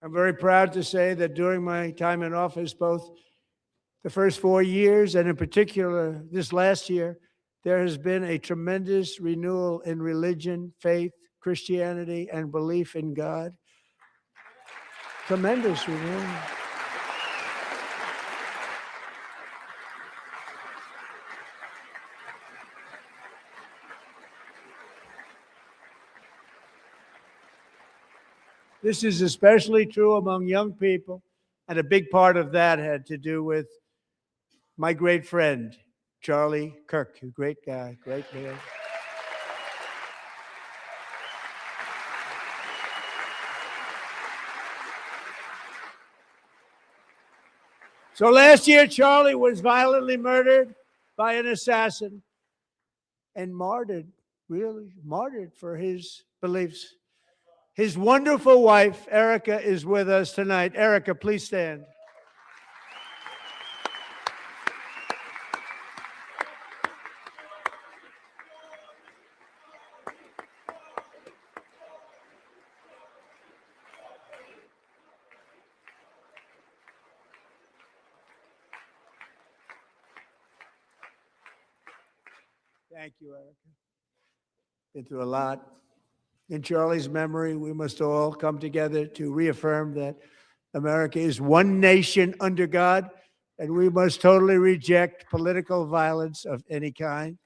I'm very proud to say that during my time in office, both the first 4 years and in particular this last year, there has been a tremendous renewal in religion, faith, Christianity, and belief in God. Tremendous renewal. This is especially true among young people, and a big part of that had to do with my great friend, Charlie Kirk, a great guy, great man. So last year, Charlie was violently murdered by an assassin and martyred, really martyred for his beliefs. His wonderful wife, Erica, is with us tonight. Erica, please stand. Thank you, Erica. Been through a lot. In Charlie's memory, we must all come together to reaffirm that America is one nation under God, and we must totally reject political violence of any kind.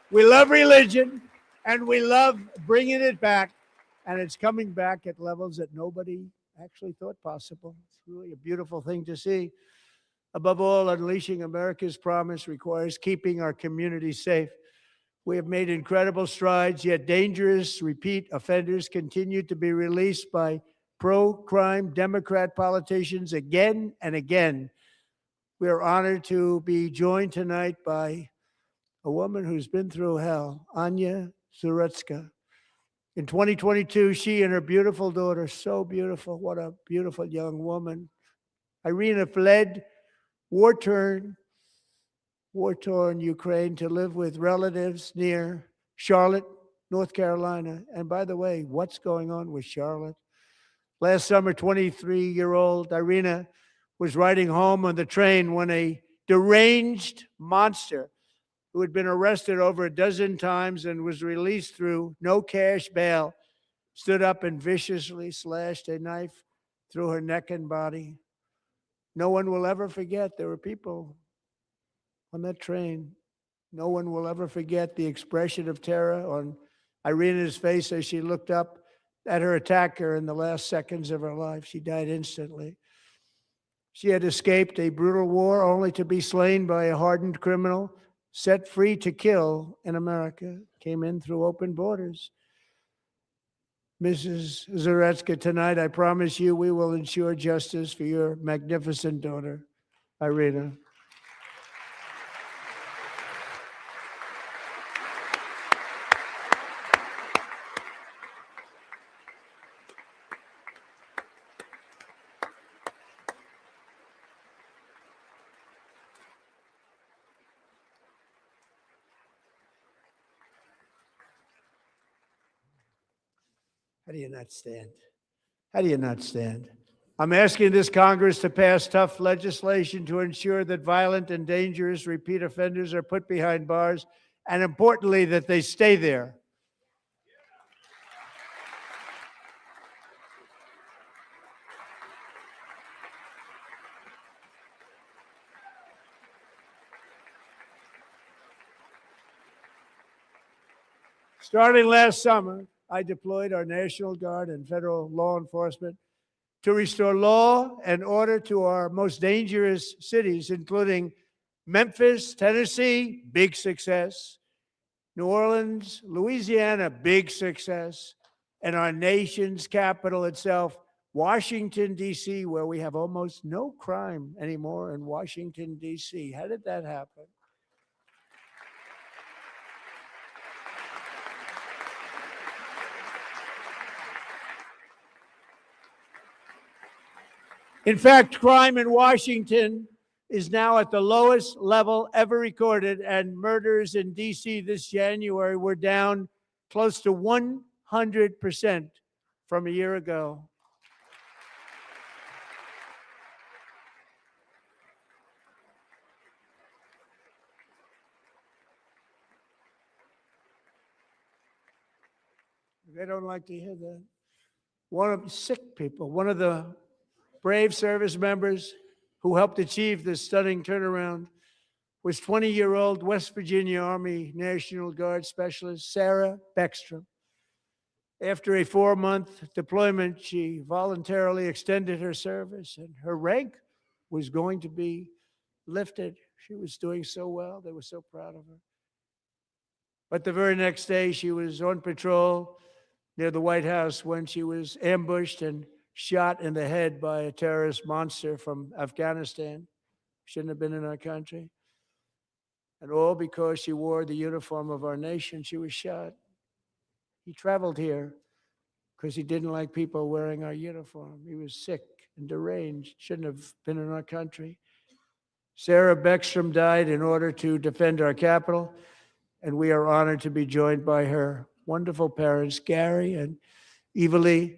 We love religion, and we love bringing it back, and it's coming back at levels that nobody actually thought possible. It's really a beautiful thing to see. Above all, unleashing America's promise requires keeping our communities safe. We have made incredible strides, yet dangerous repeat offenders continue to be released by pro-crime Democrat politicians again and again. We are honored to be joined tonight by a woman who's been through hell, Anya Suretska. In 2022, she and her beautiful daughter, so beautiful, what a beautiful young woman, Irina, fled war-torn Ukraine to live with relatives near Charlotte, North Carolina. And by the way, what's going on with Charlotte? Last summer, 23-year-old Irina was riding home on the train when a deranged monster who had been arrested over a dozen times and was released through no cash bail stood up and viciously slashed a knife through her neck and body. No one will ever forget there were people on that train. No one will ever forget the expression of terror on Irina's face as she looked up at her attacker in the last seconds of her life. She died instantly. She had escaped a brutal war only to be slain by a hardened criminal, set free to kill in America, came in through open borders. Mrs. Zaretska, tonight I promise you we will ensure justice for your magnificent daughter, Irina. How do you not stand? How do you not stand? I'm asking this Congress to pass tough legislation to ensure that violent and dangerous repeat offenders are put behind bars, and importantly, that they stay there. Starting last summer, I deployed our National Guard and federal law enforcement to restore law and order to our most dangerous cities, including Memphis, Tennessee, big success, New Orleans, Louisiana, big success, and our nation's capital itself, Washington, D.C., where we have almost no crime anymore in Washington, D.C. How did that happen? In fact, crime in Washington is now at the lowest level ever recorded, and murders in D.C. this January were down close to 100% from a year ago. They don't like to hear that. One of the brave service members who helped achieve this stunning turnaround was 20-year-old West Virginia Army National Guard Specialist Sarah Beckstrom. After a 4-month deployment, she voluntarily extended her service, and her rank was going to be lifted. She was doing so well. They were so proud of her. But the very next day, she was on patrol near the White House when she was ambushed and shot in the head by a terrorist monster from Afghanistan. Shouldn't have been in our country. And all because she wore the uniform of our nation. She was shot. He traveled here because he didn't like people wearing our uniform. He was sick and deranged. Shouldn't have been in our country. Sarah Beckstrom died in order to defend our capital, and we are honored to be joined by her wonderful parents, Gary and Eva Lee.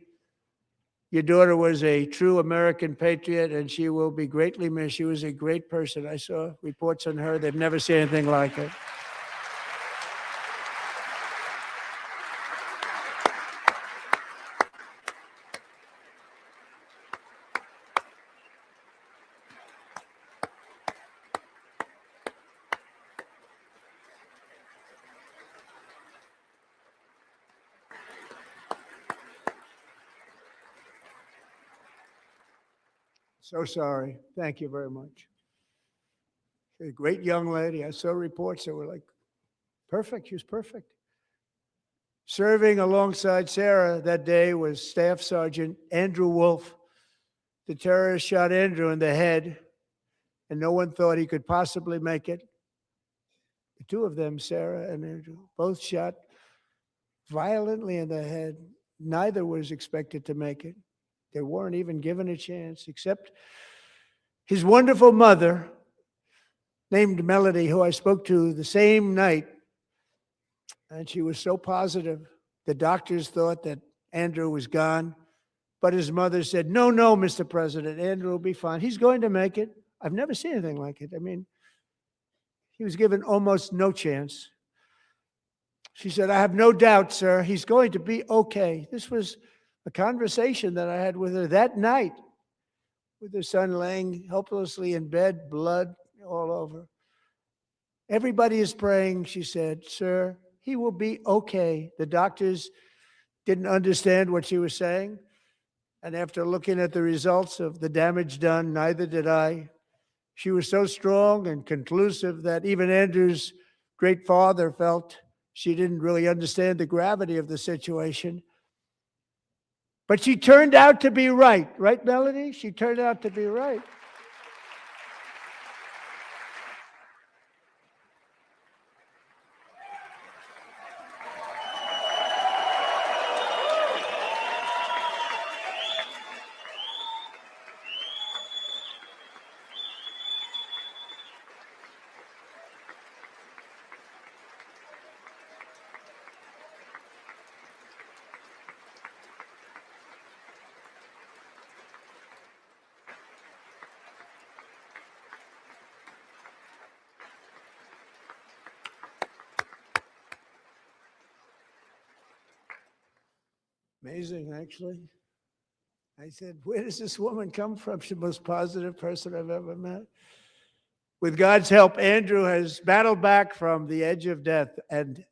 Your daughter was a true American patriot, and she will be greatly missed. She was a great person. I saw reports on her. They've never seen anything like it. So sorry. Thank you very much. A great young lady. I saw reports that were like, perfect. She was perfect. Serving alongside Sarah that day was Staff Sergeant Andrew Wolf. The terrorist shot Andrew in the head, and no one thought he could possibly make it. The two of them, Sarah and Andrew, both shot violently in the head. Neither was expected to make it. They weren't even given a chance, except his wonderful mother, named Melody, who I spoke to the same night. And she was so positive. The doctors thought that Andrew was gone, but his mother said, no, Mr. President, Andrew will be fine. He's going to make it. I've never seen anything like it. I mean, he was given almost no chance. She said, I have no doubt, sir, he's going to be okay. This was a conversation that I had with her that night, with her son laying helplessly in bed, blood all over. Everybody is praying, she said, sir, he will be okay. The doctors didn't understand what she was saying. And after looking at the results of the damage done, neither did I. She was so strong and conclusive that even Andrew's great father felt she didn't really understand the gravity of the situation. But she turned out to be right. Right, Melody? She turned out to be right. Amazing, actually. I said, where does this woman come from? She's the most positive person I've ever met. With God's help, Andrew has battled back from the edge of death, and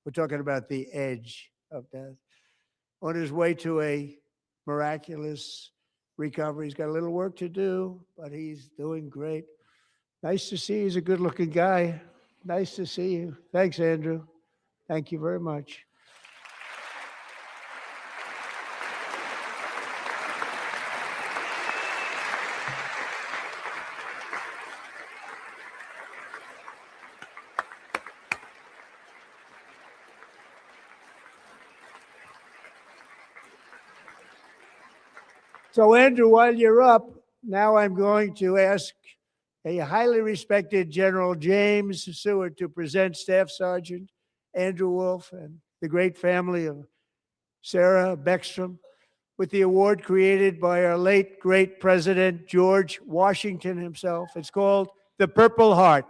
we're talking about the edge of death, on his way to a miraculous recovery. He's got a little work to do, but he's doing great. Nice to see you. He's a good-looking guy. Nice to see you. Thanks, Andrew. Thank you very much. So, Andrew, while you're up, now I'm going to ask a highly respected General James Seward to present Staff Sergeant Andrew Wolf and the great family of Sarah Beckstrom with the award created by our late, great President George Washington himself. It's called the Purple Heart.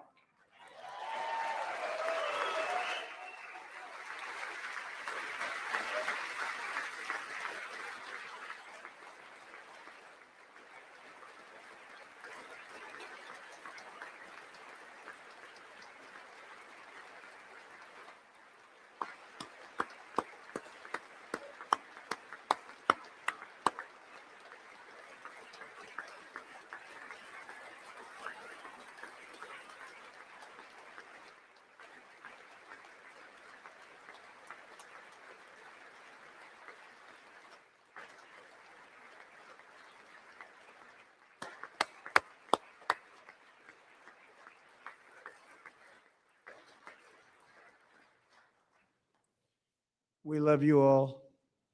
We love you all.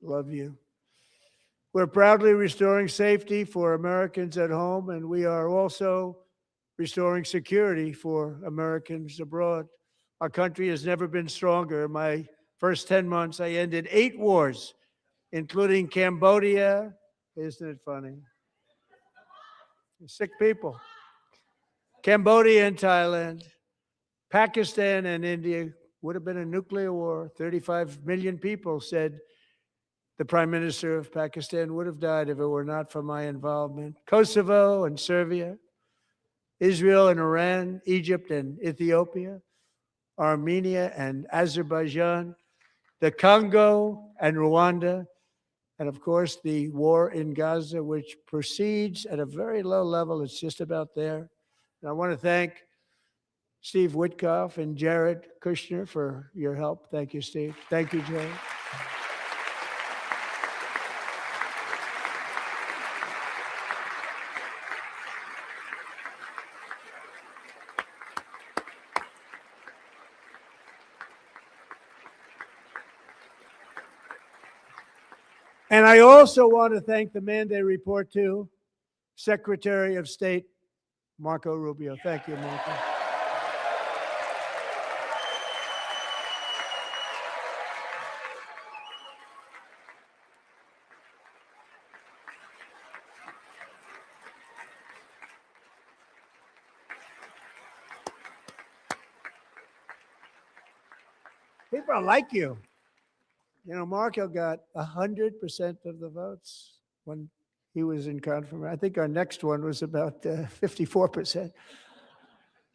Love you. We're proudly restoring safety for Americans at home, and we are also restoring security for Americans abroad. Our country has never been stronger. My first 10 months, I ended 8 wars, including Cambodia. Isn't it funny? Sick people. Cambodia and Thailand, Pakistan and India would have been a nuclear war. 35 million people said the prime minister of Pakistan would have died if it were not for my involvement. Kosovo and Serbia, Israel and Iran, Egypt and Ethiopia, Armenia and Azerbaijan, the Congo and Rwanda, and of course the war in Gaza, which proceeds at a very low level. It's just about there. And I want to thank Steve Witkoff and Jared Kushner for your help. Thank you, Steve. Thank you, Jared. And I also want to thank the man they report to, Secretary of State Marco Rubio. Thank you, Marco. People like you. You know, Marco got 100% of the votes when he was in confirmation. I think our next one was about 54%.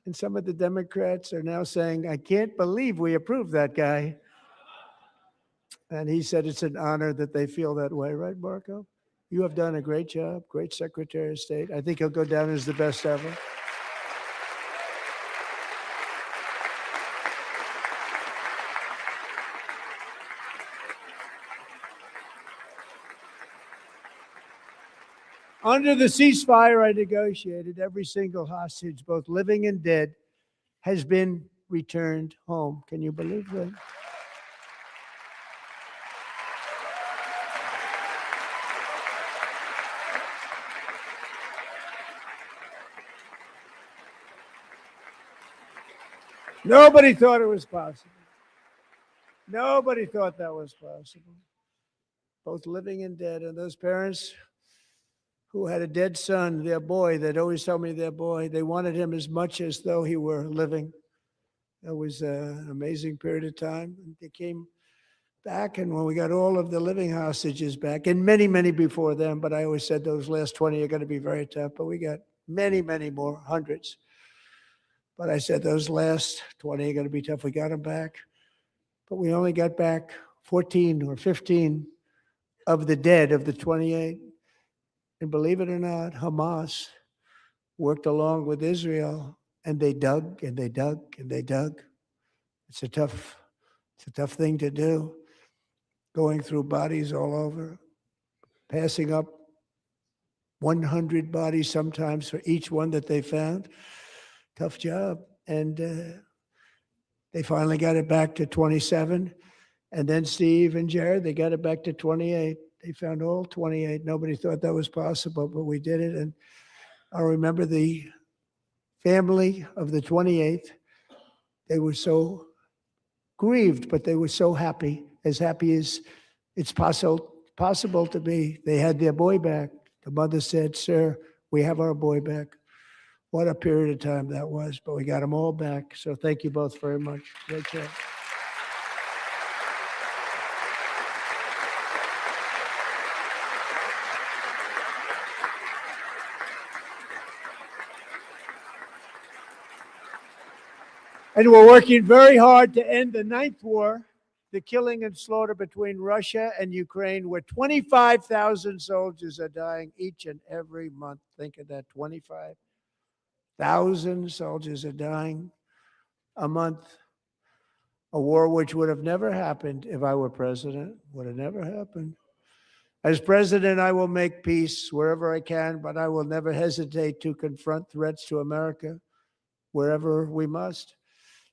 And some of the Democrats are now saying, I can't believe we approved that guy. And he said it's an honor that they feel that way, right, Marco? You have done a great job, great Secretary of State. I think he'll go down as the best ever. Under the ceasefire I negotiated, every single hostage, both living and dead, has been returned home. Can you believe that? Nobody thought it was possible. Nobody thought that was possible. Both living and dead. And those parents who had a dead son, their boy, they'd always tell me their boy, they wanted him as much as though he were living. It was an amazing period of time. They came back, and when we got all of the living hostages back, and many, many before them, but I always said those last 20 are going to be very tough, but we got many, many more, hundreds. But I said those last 20 are going to be tough. We got them back, but we only got back 14 or 15 of the dead of the 28. And believe it or not, Hamas worked along with Israel, and they dug and they dug and they dug. It's a tough thing to do, going through bodies all over, passing up 100 bodies sometimes for each one that they found. Tough job. And they finally got it back to 27. And then Steve and Jared, they got it back to 28. They found all 28. Nobody thought that was possible, but we did it. And I remember the family of the 28th. They were so grieved, but they were so happy as it's possible to be. They had their boy back. The mother said, "Sir, we have our boy back." What a period of time that was, but we got them all back. So thank you both very much. Great job. And we're working very hard to end the 9th war, the killing and slaughter between Russia and Ukraine, where 25,000 soldiers are dying each and every month. Think of that, 25,000 soldiers are dying a month. A war which would have never happened if I were president, would have never happened. As president, I will make peace wherever I can, but I will never hesitate to confront threats to America wherever we must.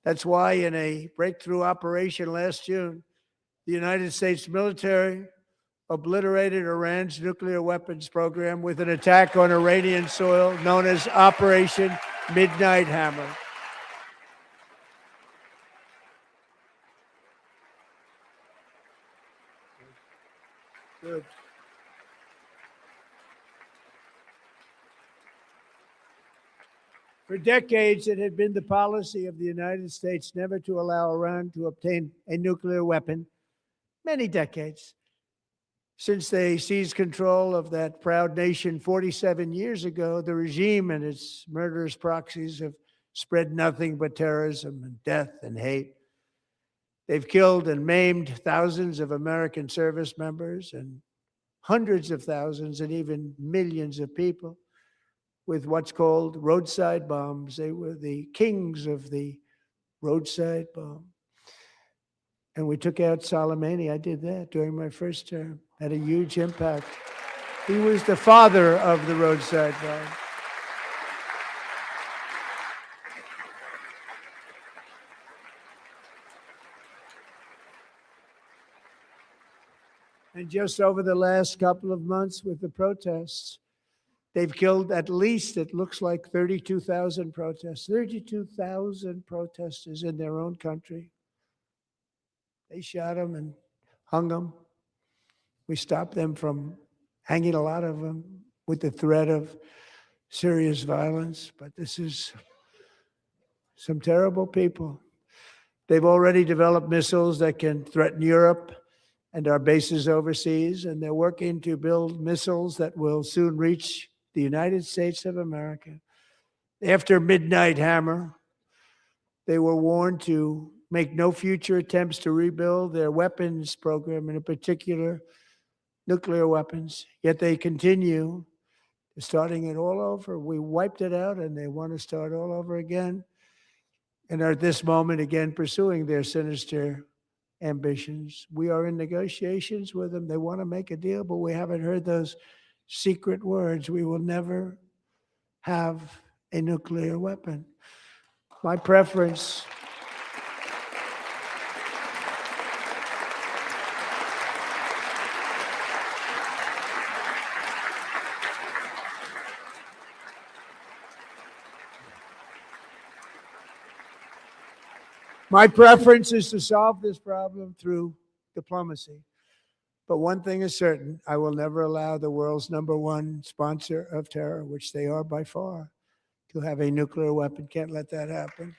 That's why in a breakthrough operation last June, the United States military obliterated Iran's nuclear weapons program with an attack on Iranian soil known as Operation Midnight Hammer. Good. For decades, it had been the policy of the United States never to allow Iran to obtain a nuclear weapon. Many decades. Since they seized control of that proud nation 47 years ago, the regime and its murderous proxies have spread nothing but terrorism and death and hate. They've killed and maimed thousands of American service members and hundreds of thousands and even millions of people with what's called roadside bombs. They were the kings of the roadside bomb. And we took out Soleimani. I did that during my first term. Had a huge impact. He was the father of the roadside bomb. And just over the last couple of months with the protests, they've killed at least, it looks like 32,000 protests, 32,000 protesters in their own country. They shot them and hung them. We stopped them from hanging a lot of them with the threat of serious violence. But this is some terrible people. They've already developed missiles that can threaten Europe and our bases overseas, and they're working to build missiles that will soon reach the United States of America. After Midnight Hammer, they were warned to make no future attempts to rebuild their weapons program, and in particular, nuclear weapons. Yet they continue, starting it all over. We wiped it out, and they want to start all over again, and are at this moment again pursuing their sinister ambitions. We are in negotiations with them. They want to make a deal, but we haven't heard those secret words. We will never have a nuclear weapon. My preference is to solve this problem through diplomacy. But one thing is certain, I will never allow the world's #1 sponsor of terror, which they are by far, to have a nuclear weapon. Can't let that happen.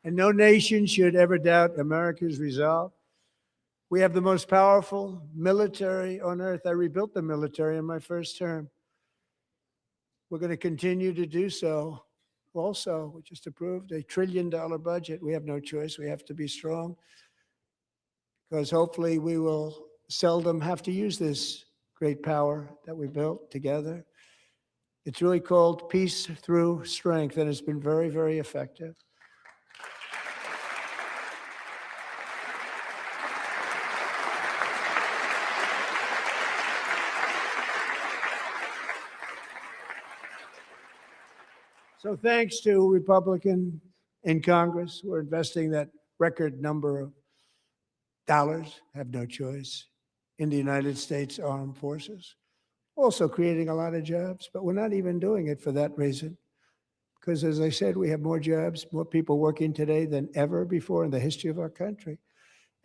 And no nation should ever doubt America's resolve. We have the most powerful military on earth. I rebuilt the military in my first term. We're going to continue to do so. Also, we just approved a $1 trillion budget. We have no choice. We have to be strong because hopefully we will seldom have to use this great power that we built together. It's really called peace through strength, and it's been very, very effective. So thanks to Republicans in Congress, we're investing that record number of dollars, have no choice, in the United States Armed Forces. Also creating a lot of jobs, but we're not even doing it for that reason. Because as I said, we have more jobs, more people working today than ever before in the history of our country.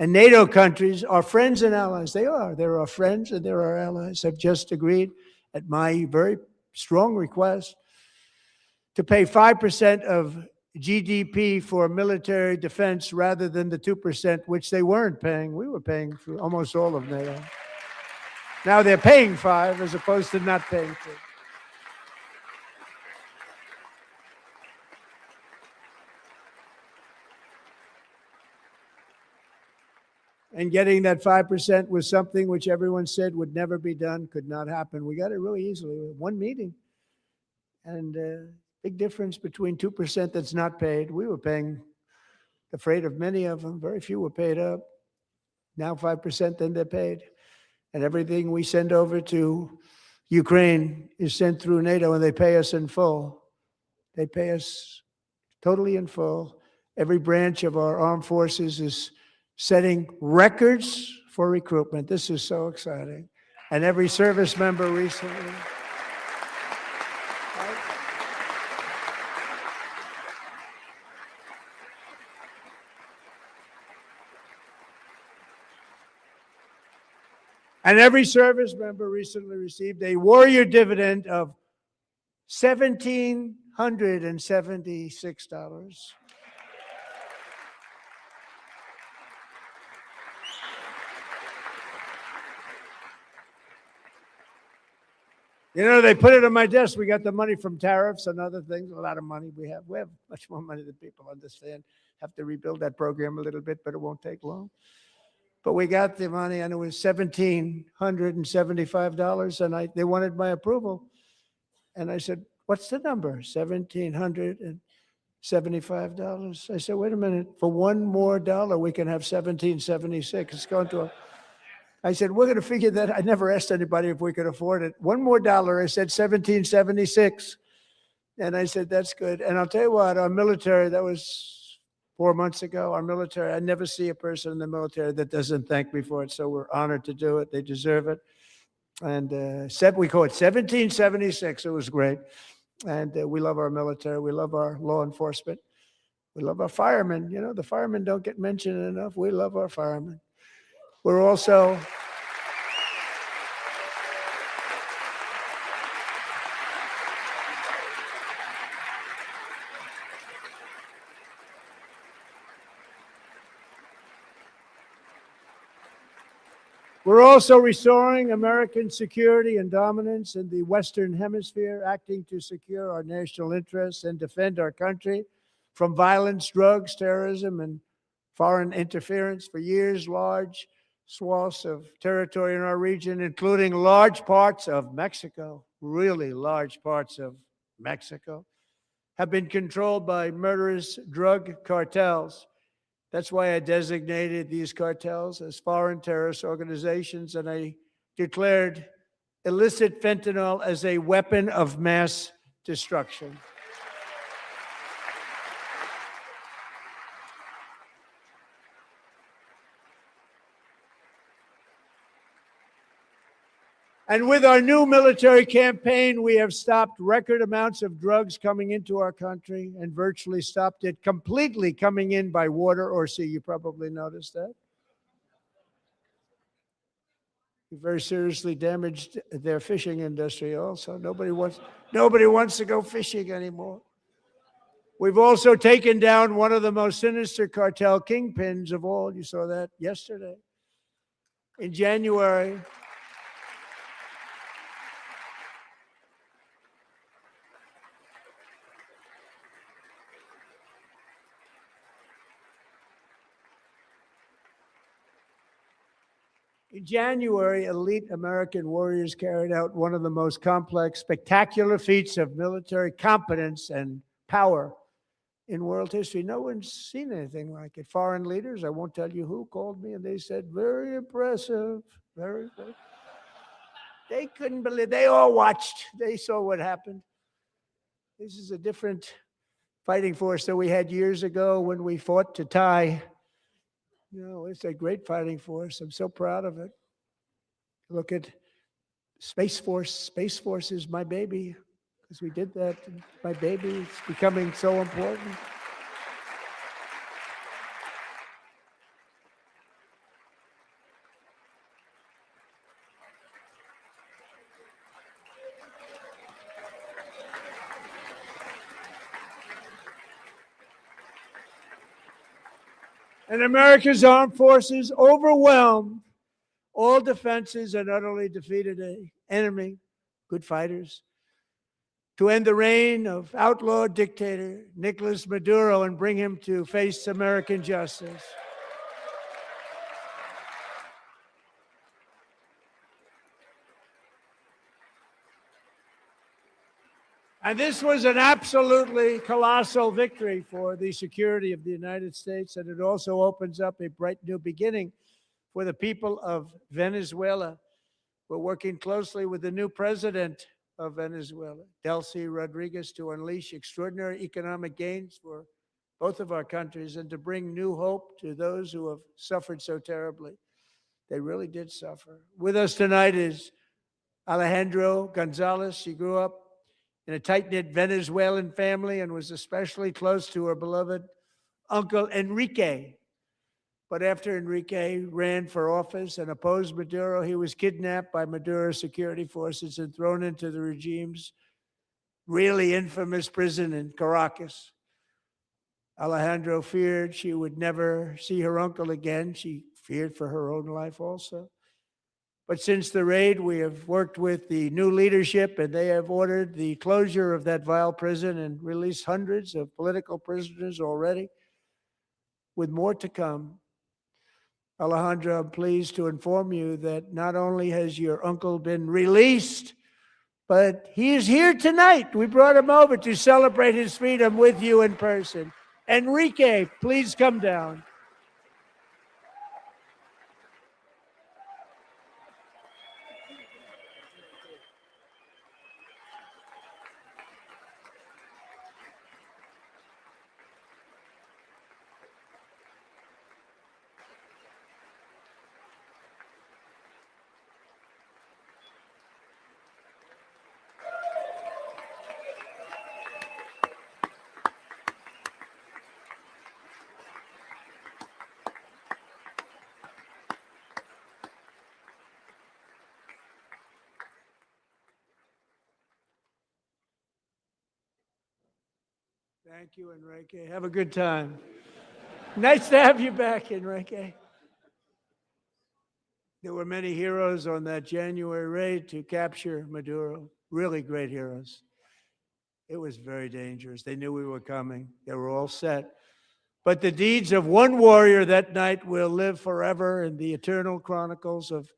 And NATO countries are friends and allies. They are. They're our friends and they're our allies. Have just agreed at my very strong request to pay 5% of GDP for military defense rather than the 2%, which they weren't paying. We were paying for almost all of NATO. Now they're paying 5 as opposed to not paying 2. And getting that 5% was something which everyone said would never be done, could not happen. We got it really easily. One meeting. And big difference between 2% that's not paid. We were paying, afraid of many of them. Very few were paid up. Now 5%, then they're paid. And everything we send over to Ukraine is sent through NATO, and they pay us in full. They pay us totally in full. Every branch of our armed forces is setting records for recruitment. This is so exciting. and every service member recently. And every service member recently received a warrior dividend of $1,776. You know, they put it on my desk. We got the money from tariffs and other things, a lot of money we have. We have much more money than people understand. Have to rebuild that program a little bit, but it won't take long. But we got the money, and it was $1,775, and they wanted my approval. And I said, what's the number? $1,775. I said, wait a minute, for one more dollar, we can have 1776. It's going to I said, we're going to figure that. I never asked anybody if we could afford it. One more dollar, I said 1776. And I said, that's good. And I'll tell you what, our military, that was 4 months ago, our military, I never see a person in the military that doesn't thank me for it. So we're honored to do it. They deserve it. And we call it 1776. It was great. And we love our military. We love our law enforcement. We love our firemen. You know, the firemen don't get mentioned enough. We love our firemen. We're also restoring American security and dominance in the Western Hemisphere, acting to secure our national interests and defend our country from violence, drugs, terrorism, and foreign interference. For years, large swaths of territory in our region, including large parts of Mexico, really large parts of Mexico, have been controlled by murderous drug cartels. That's why I designated these cartels as foreign terrorist organizations, and I declared illicit fentanyl as a weapon of mass destruction. And with our new military campaign, we have stopped record amounts of drugs coming into our country and virtually stopped it completely coming in by water or sea. You probably noticed that. We very seriously damaged their fishing industry also. Nobody wants to go fishing anymore. We've also taken down one of the most sinister cartel kingpins of all. You saw that yesterday. In January, elite American warriors carried out one of the most complex, spectacular feats of military competence and power in world history. No one's seen anything like it. Foreign leaders, I won't tell you who, called me and they said, very impressive, very impressive. They couldn't believe, they all watched, they saw what happened. This is a different fighting force that we had years ago when we fought to tie. You know, it's a great fighting force. I'm so proud of it. Look at Space Force. Space Force is my baby because we did that. My baby is becoming so important. And America's armed forces overwhelmed all defenses and utterly defeated an enemy, good fighters, to end the reign of outlaw dictator Nicolas Maduro and bring him to face American justice. And this was an absolutely colossal victory for the security of the United States, and it also opens up a bright new beginning for the people of Venezuela. We're working closely with the new president of Venezuela, Delcy Rodriguez, to unleash extraordinary economic gains for both of our countries and to bring new hope to those who have suffered so terribly. They really did suffer. With us tonight is Alejandro Gonzalez. She grew up in a tight-knit Venezuelan family and was especially close to her beloved uncle Enrique. But after Enrique ran for office and opposed Maduro, he was kidnapped by Maduro's security forces and thrown into the regime's really infamous prison in Caracas. Alejandro feared she would never see her uncle again. She feared for her own life also. But since the raid, we have worked with the new leadership, and they have ordered the closure of that vile prison and released hundreds of political prisoners already, with more to come. Alejandro, I'm pleased to inform you that not only has your uncle been released, but he is here tonight. We brought him over to celebrate his freedom with you in person. Enrique, please come down. Thank you, Enrique. Have a good time. Nice to have you back, Enrique. There were many heroes on that January raid to capture Maduro, really great heroes. It was very dangerous. They knew we were coming. They were all set. But the deeds of one warrior that night will live forever in the eternal chronicles of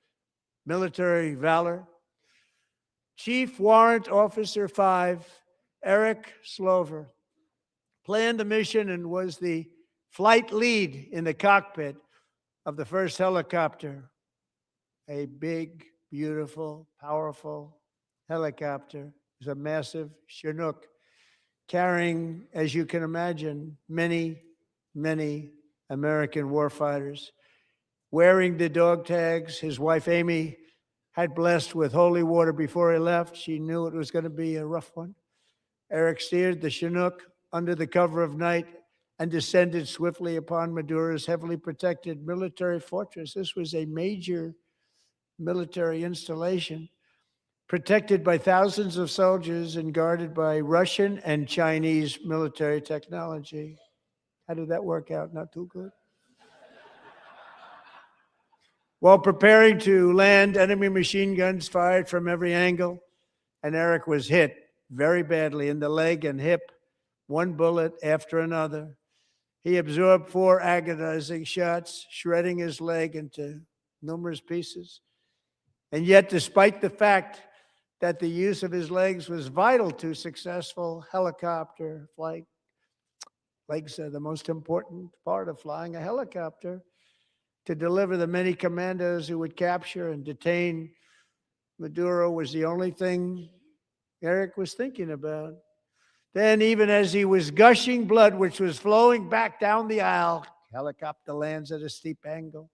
military valor. Chief Warrant Officer 5, Eric Slover, planned the mission and was the flight lead in the cockpit of the first helicopter, a big, beautiful, powerful helicopter. It was a massive Chinook carrying, as you can imagine, many, many American warfighters. Wearing the dog tags, his wife Amy had blessed with holy water before he left. She knew it was going to be a rough one. Eric steered the Chinook under the cover of night and descended swiftly upon Maduro's heavily protected military fortress. This was a major military installation, protected by thousands of soldiers and guarded by Russian and Chinese military technology. How did that work out? Not too good. While preparing to land, enemy machine guns fired from every angle, and Eric was hit very badly in the leg and hip, one bullet after another. He absorbed 4 agonizing shots, shredding his leg into numerous pieces. And yet, despite the fact that the use of his legs was vital to successful helicopter flight, legs are the most important part of flying a helicopter, to deliver the many commandos who would capture and detain Maduro was the only thing Eric was thinking about. Then, even as he was gushing blood, which was flowing back down the aisle, helicopter lands at a steep angle.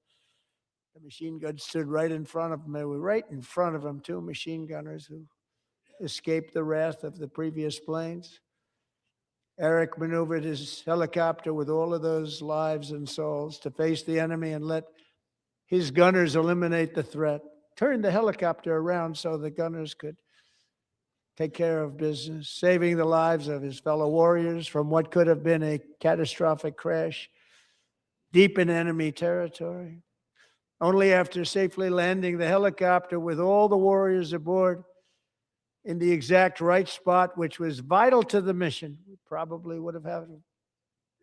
The machine gun stood right in front of him. They were right in front of him, 2 machine gunners who escaped the wrath of the previous planes. Eric maneuvered his helicopter with all of those lives and souls to face the enemy and let his gunners eliminate the threat. Turned the helicopter around so the gunners could take care of business, saving the lives of his fellow warriors from what could have been a catastrophic crash deep in enemy territory. Only after safely landing the helicopter with all the warriors aboard in the exact right spot, which was vital to the mission, we probably would have had to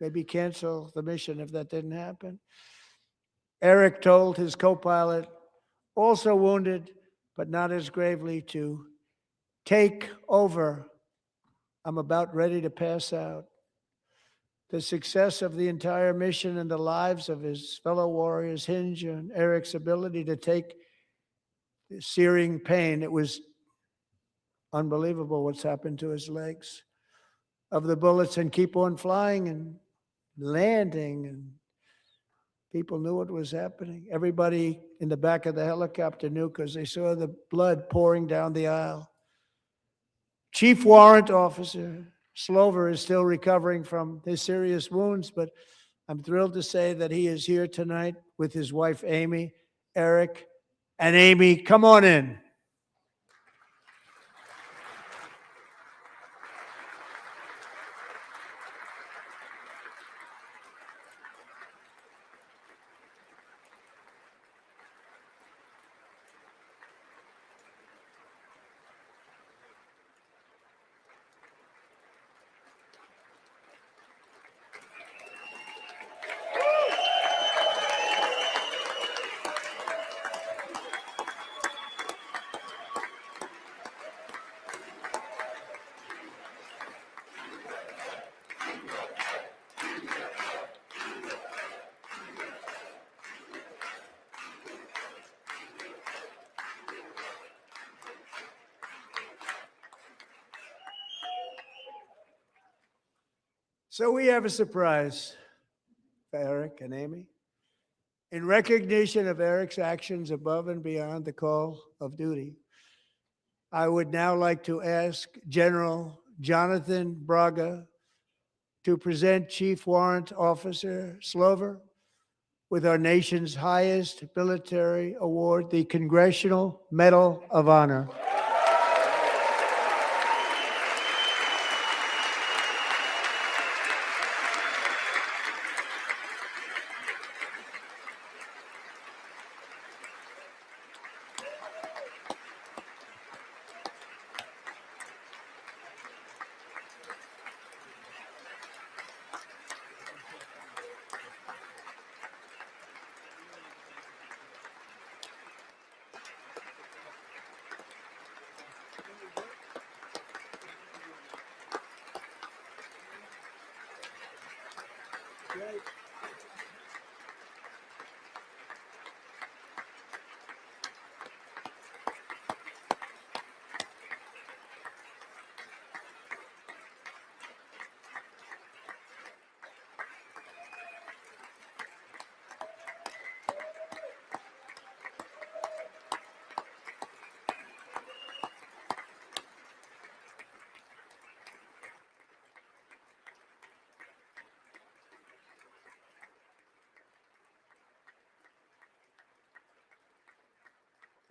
maybe cancel the mission if that didn't happen. Eric told his co-pilot, also wounded, but not as gravely, to take over. I'm about ready to pass out. The success of the entire mission and the lives of his fellow warriors hinge on Eric's ability to take the searing pain. It was unbelievable what's happened to his legs of the bullets and keep on flying and landing and People knew what was happening. Everybody in the back of the helicopter knew because they saw the blood pouring down the aisle. Chief Warrant Officer Slover is still recovering from his serious wounds, but I'm thrilled to say that he is here tonight with his wife, Amy. Eric and Amy, come on in. So we have a surprise for Eric and Amy. In recognition of Eric's actions above and beyond the call of duty, I would now like to ask General Jonathan Braga to present Chief Warrant Officer Slover with our nation's highest military award, the Congressional Medal of Honor.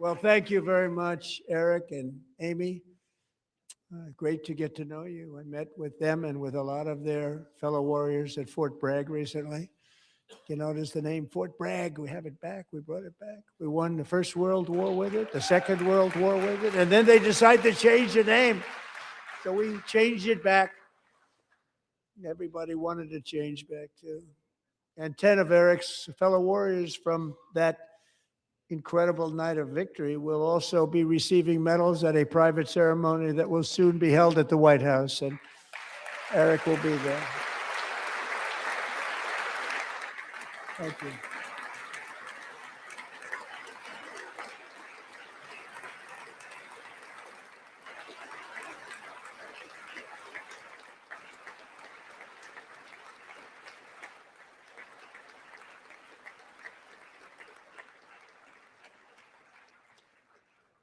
Well, thank you very much, Eric and Amy. Great to get to know you. I met with them and with a lot of their fellow warriors at Fort Bragg recently. You notice the name Fort Bragg, we have it back, we brought it back. We won the First World War with it, the Second World War with it, and then they decided to change the name. So we changed it back. Everybody wanted to change back too. And 10 of Eric's fellow warriors from that incredible night of victory will also be receiving medals at a private ceremony that will soon be held at the White House, and Eric will be there. Thank you.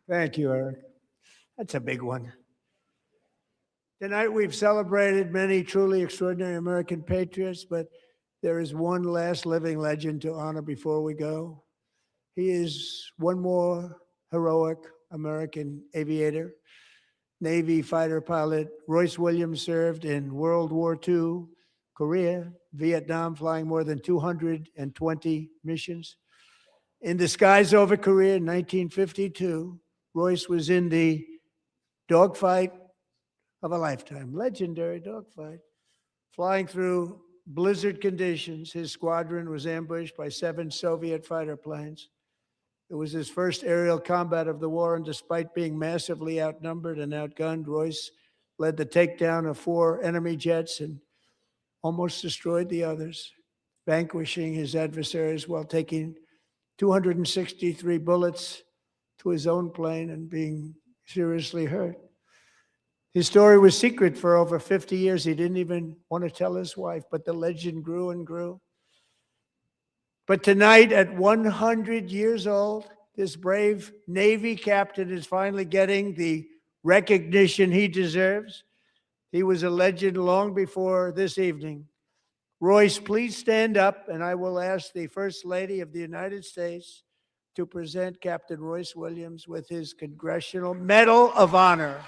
Thank you, Eric. That's a big one. Tonight, we've celebrated many truly extraordinary American patriots, but there is one last living legend to honor before we go. He is one more heroic American aviator, Navy fighter pilot. Royce Williams served in World War II, Korea, Vietnam, flying more than 220 missions. In the skies over Korea in 1952, Royce was in the dogfight of a lifetime, legendary dogfight. Flying through blizzard conditions, his squadron was ambushed by 7 Soviet fighter planes. It was his first aerial combat of the war, and despite being massively outnumbered and outgunned, Royce led the takedown of 4 enemy jets and almost destroyed the others, vanquishing his adversaries while taking 263 bullets to his own plane and being seriously hurt. His story was secret for over 50 years. He didn't even want to tell his wife, but the legend grew and grew. But tonight, at 100 years old, this brave Navy captain is finally getting the recognition he deserves. He was a legend long before this evening. Royce, please stand up, and I will ask the First Lady of the United States to present Captain Royce Williams with his Congressional Medal of Honor.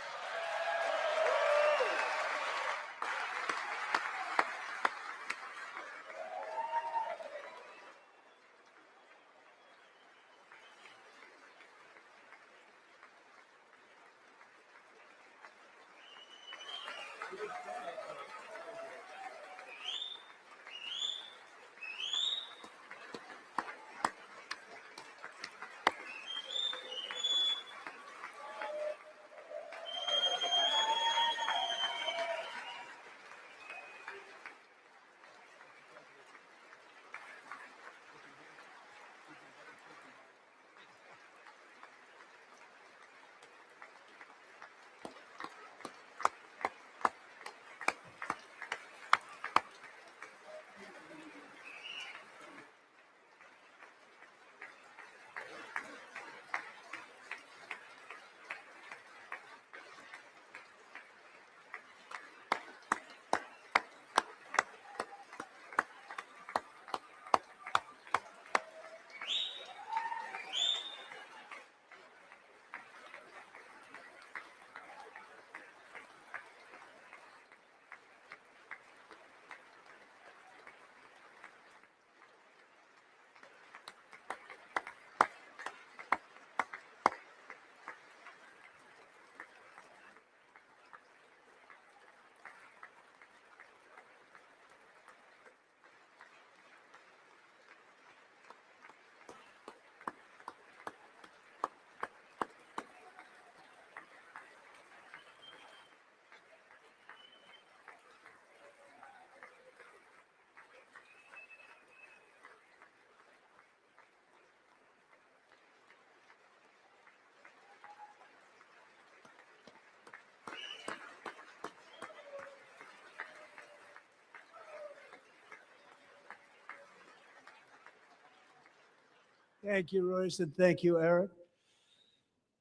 Thank you, Royce, and thank you, Eric.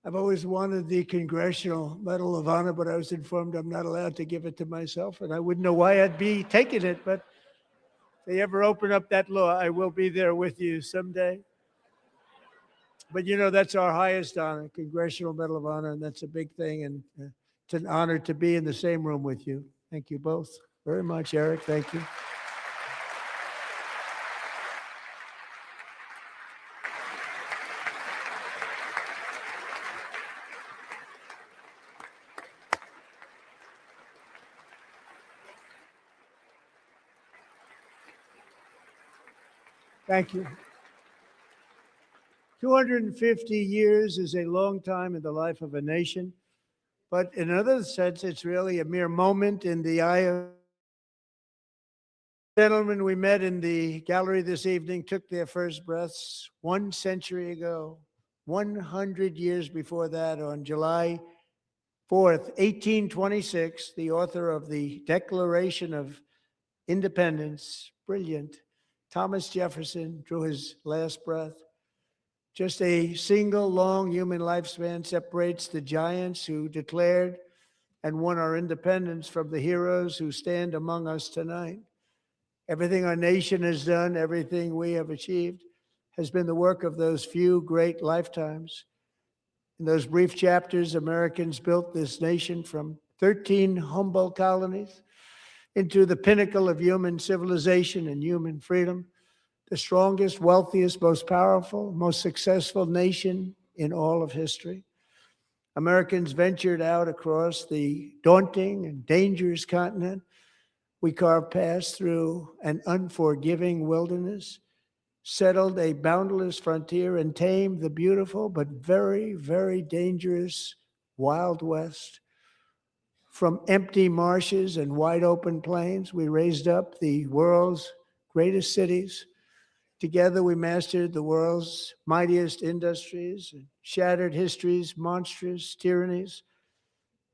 I've always wanted the Congressional Medal of Honor, but I was informed I'm not allowed to give it to myself, and I wouldn't know why I'd be taking it, but if they ever open up that law, I will be there with you someday. But you know, that's our highest honor, Congressional Medal of Honor, and that's a big thing, and it's an honor to be in the same room with you. Thank you both very much, Eric. Thank you. Thank you. 250 years is a long time in the life of a nation, but in another sense, it's really a mere moment in the eye of gentlemen we met in the gallery this evening took their first breaths 1 century ago, 100 years before that, on July 4th, 1826, the author of the Declaration of Independence, brilliant, Thomas Jefferson, drew his last breath. Just a single long human lifespan separates the giants who declared and won our independence from the heroes who stand among us tonight. Everything our nation has done, everything we have achieved, has been the work of those few great lifetimes. In those brief chapters, Americans built this nation from 13 humble colonies into the pinnacle of human civilization and human freedom, the strongest, wealthiest, most powerful, most successful nation in all of history. Americans ventured out across the daunting and dangerous continent. We carved paths through an unforgiving wilderness, settled a boundless frontier, and tamed the beautiful but very, very dangerous Wild West. From empty marshes and wide open plains, we raised up the world's greatest cities. Together, we mastered the world's mightiest industries, and shattered history's monstrous tyrannies,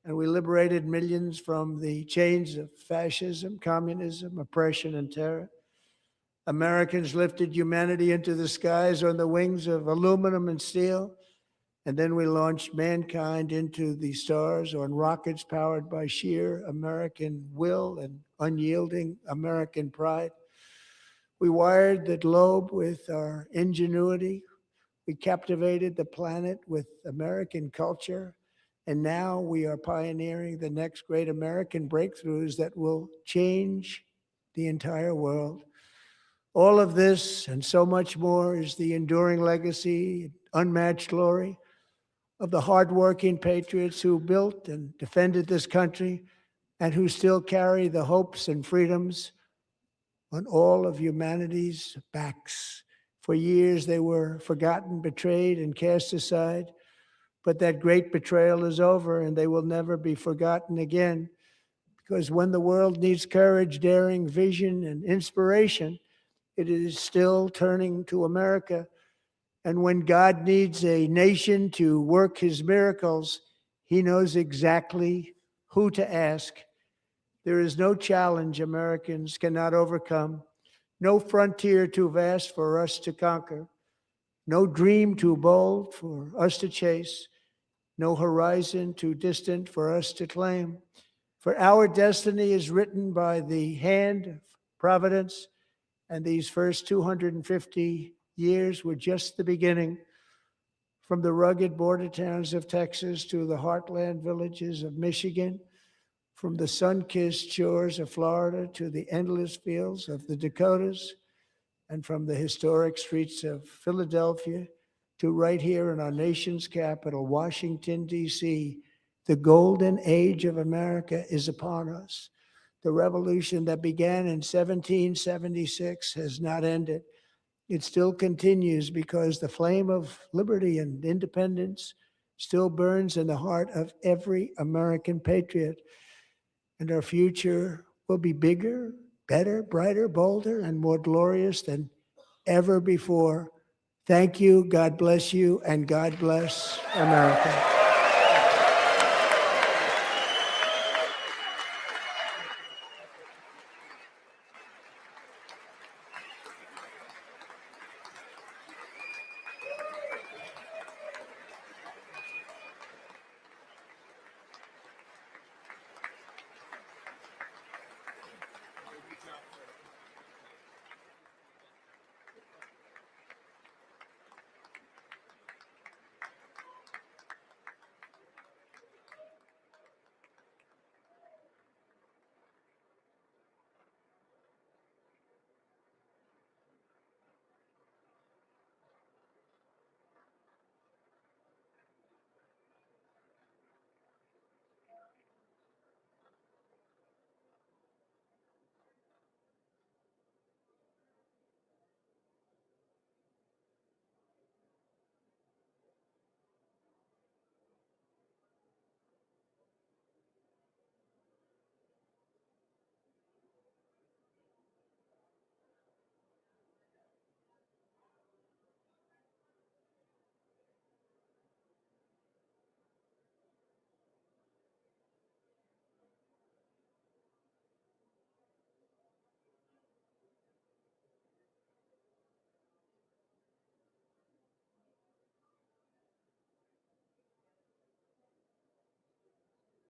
and we liberated millions from the chains of fascism, communism, oppression, and terror. Americans lifted humanity into the skies on the wings of aluminum and steel. And then we launched mankind into the stars on rockets powered by sheer American will and unyielding American pride. We wired the globe with our ingenuity. We captivated the planet with American culture. And now we are pioneering the next great American breakthroughs that will change the entire world. All of this and so much more is the enduring legacy, unmatched glory of the hardworking patriots who built and defended this country and who still carry the hopes and freedoms on all of humanity's backs. For years, they were forgotten, betrayed, and cast aside. But that great betrayal is over, and they will never be forgotten again. Because when the world needs courage, daring, vision, and inspiration, it is still turning to America. And when God needs a nation to work his miracles, he knows exactly who to ask. There is no challenge Americans cannot overcome, no frontier too vast for us to conquer, no dream too bold for us to chase, no horizon too distant for us to claim. For our destiny is written by the hand of providence, and these first 250 years were just the beginning. From the rugged border towns of Texas to the heartland villages of Michigan, from the sun-kissed shores of Florida to the endless fields of the Dakotas, and from the historic streets of Philadelphia to right here in our nation's capital, Washington, D.C., the golden age of America is upon us. The revolution that began in 1776 has not ended. It still continues because the flame of liberty and independence still burns in the heart of every American patriot. And our future will be bigger, better, brighter, bolder, and more glorious than ever before. Thank you, God bless you, and God bless America.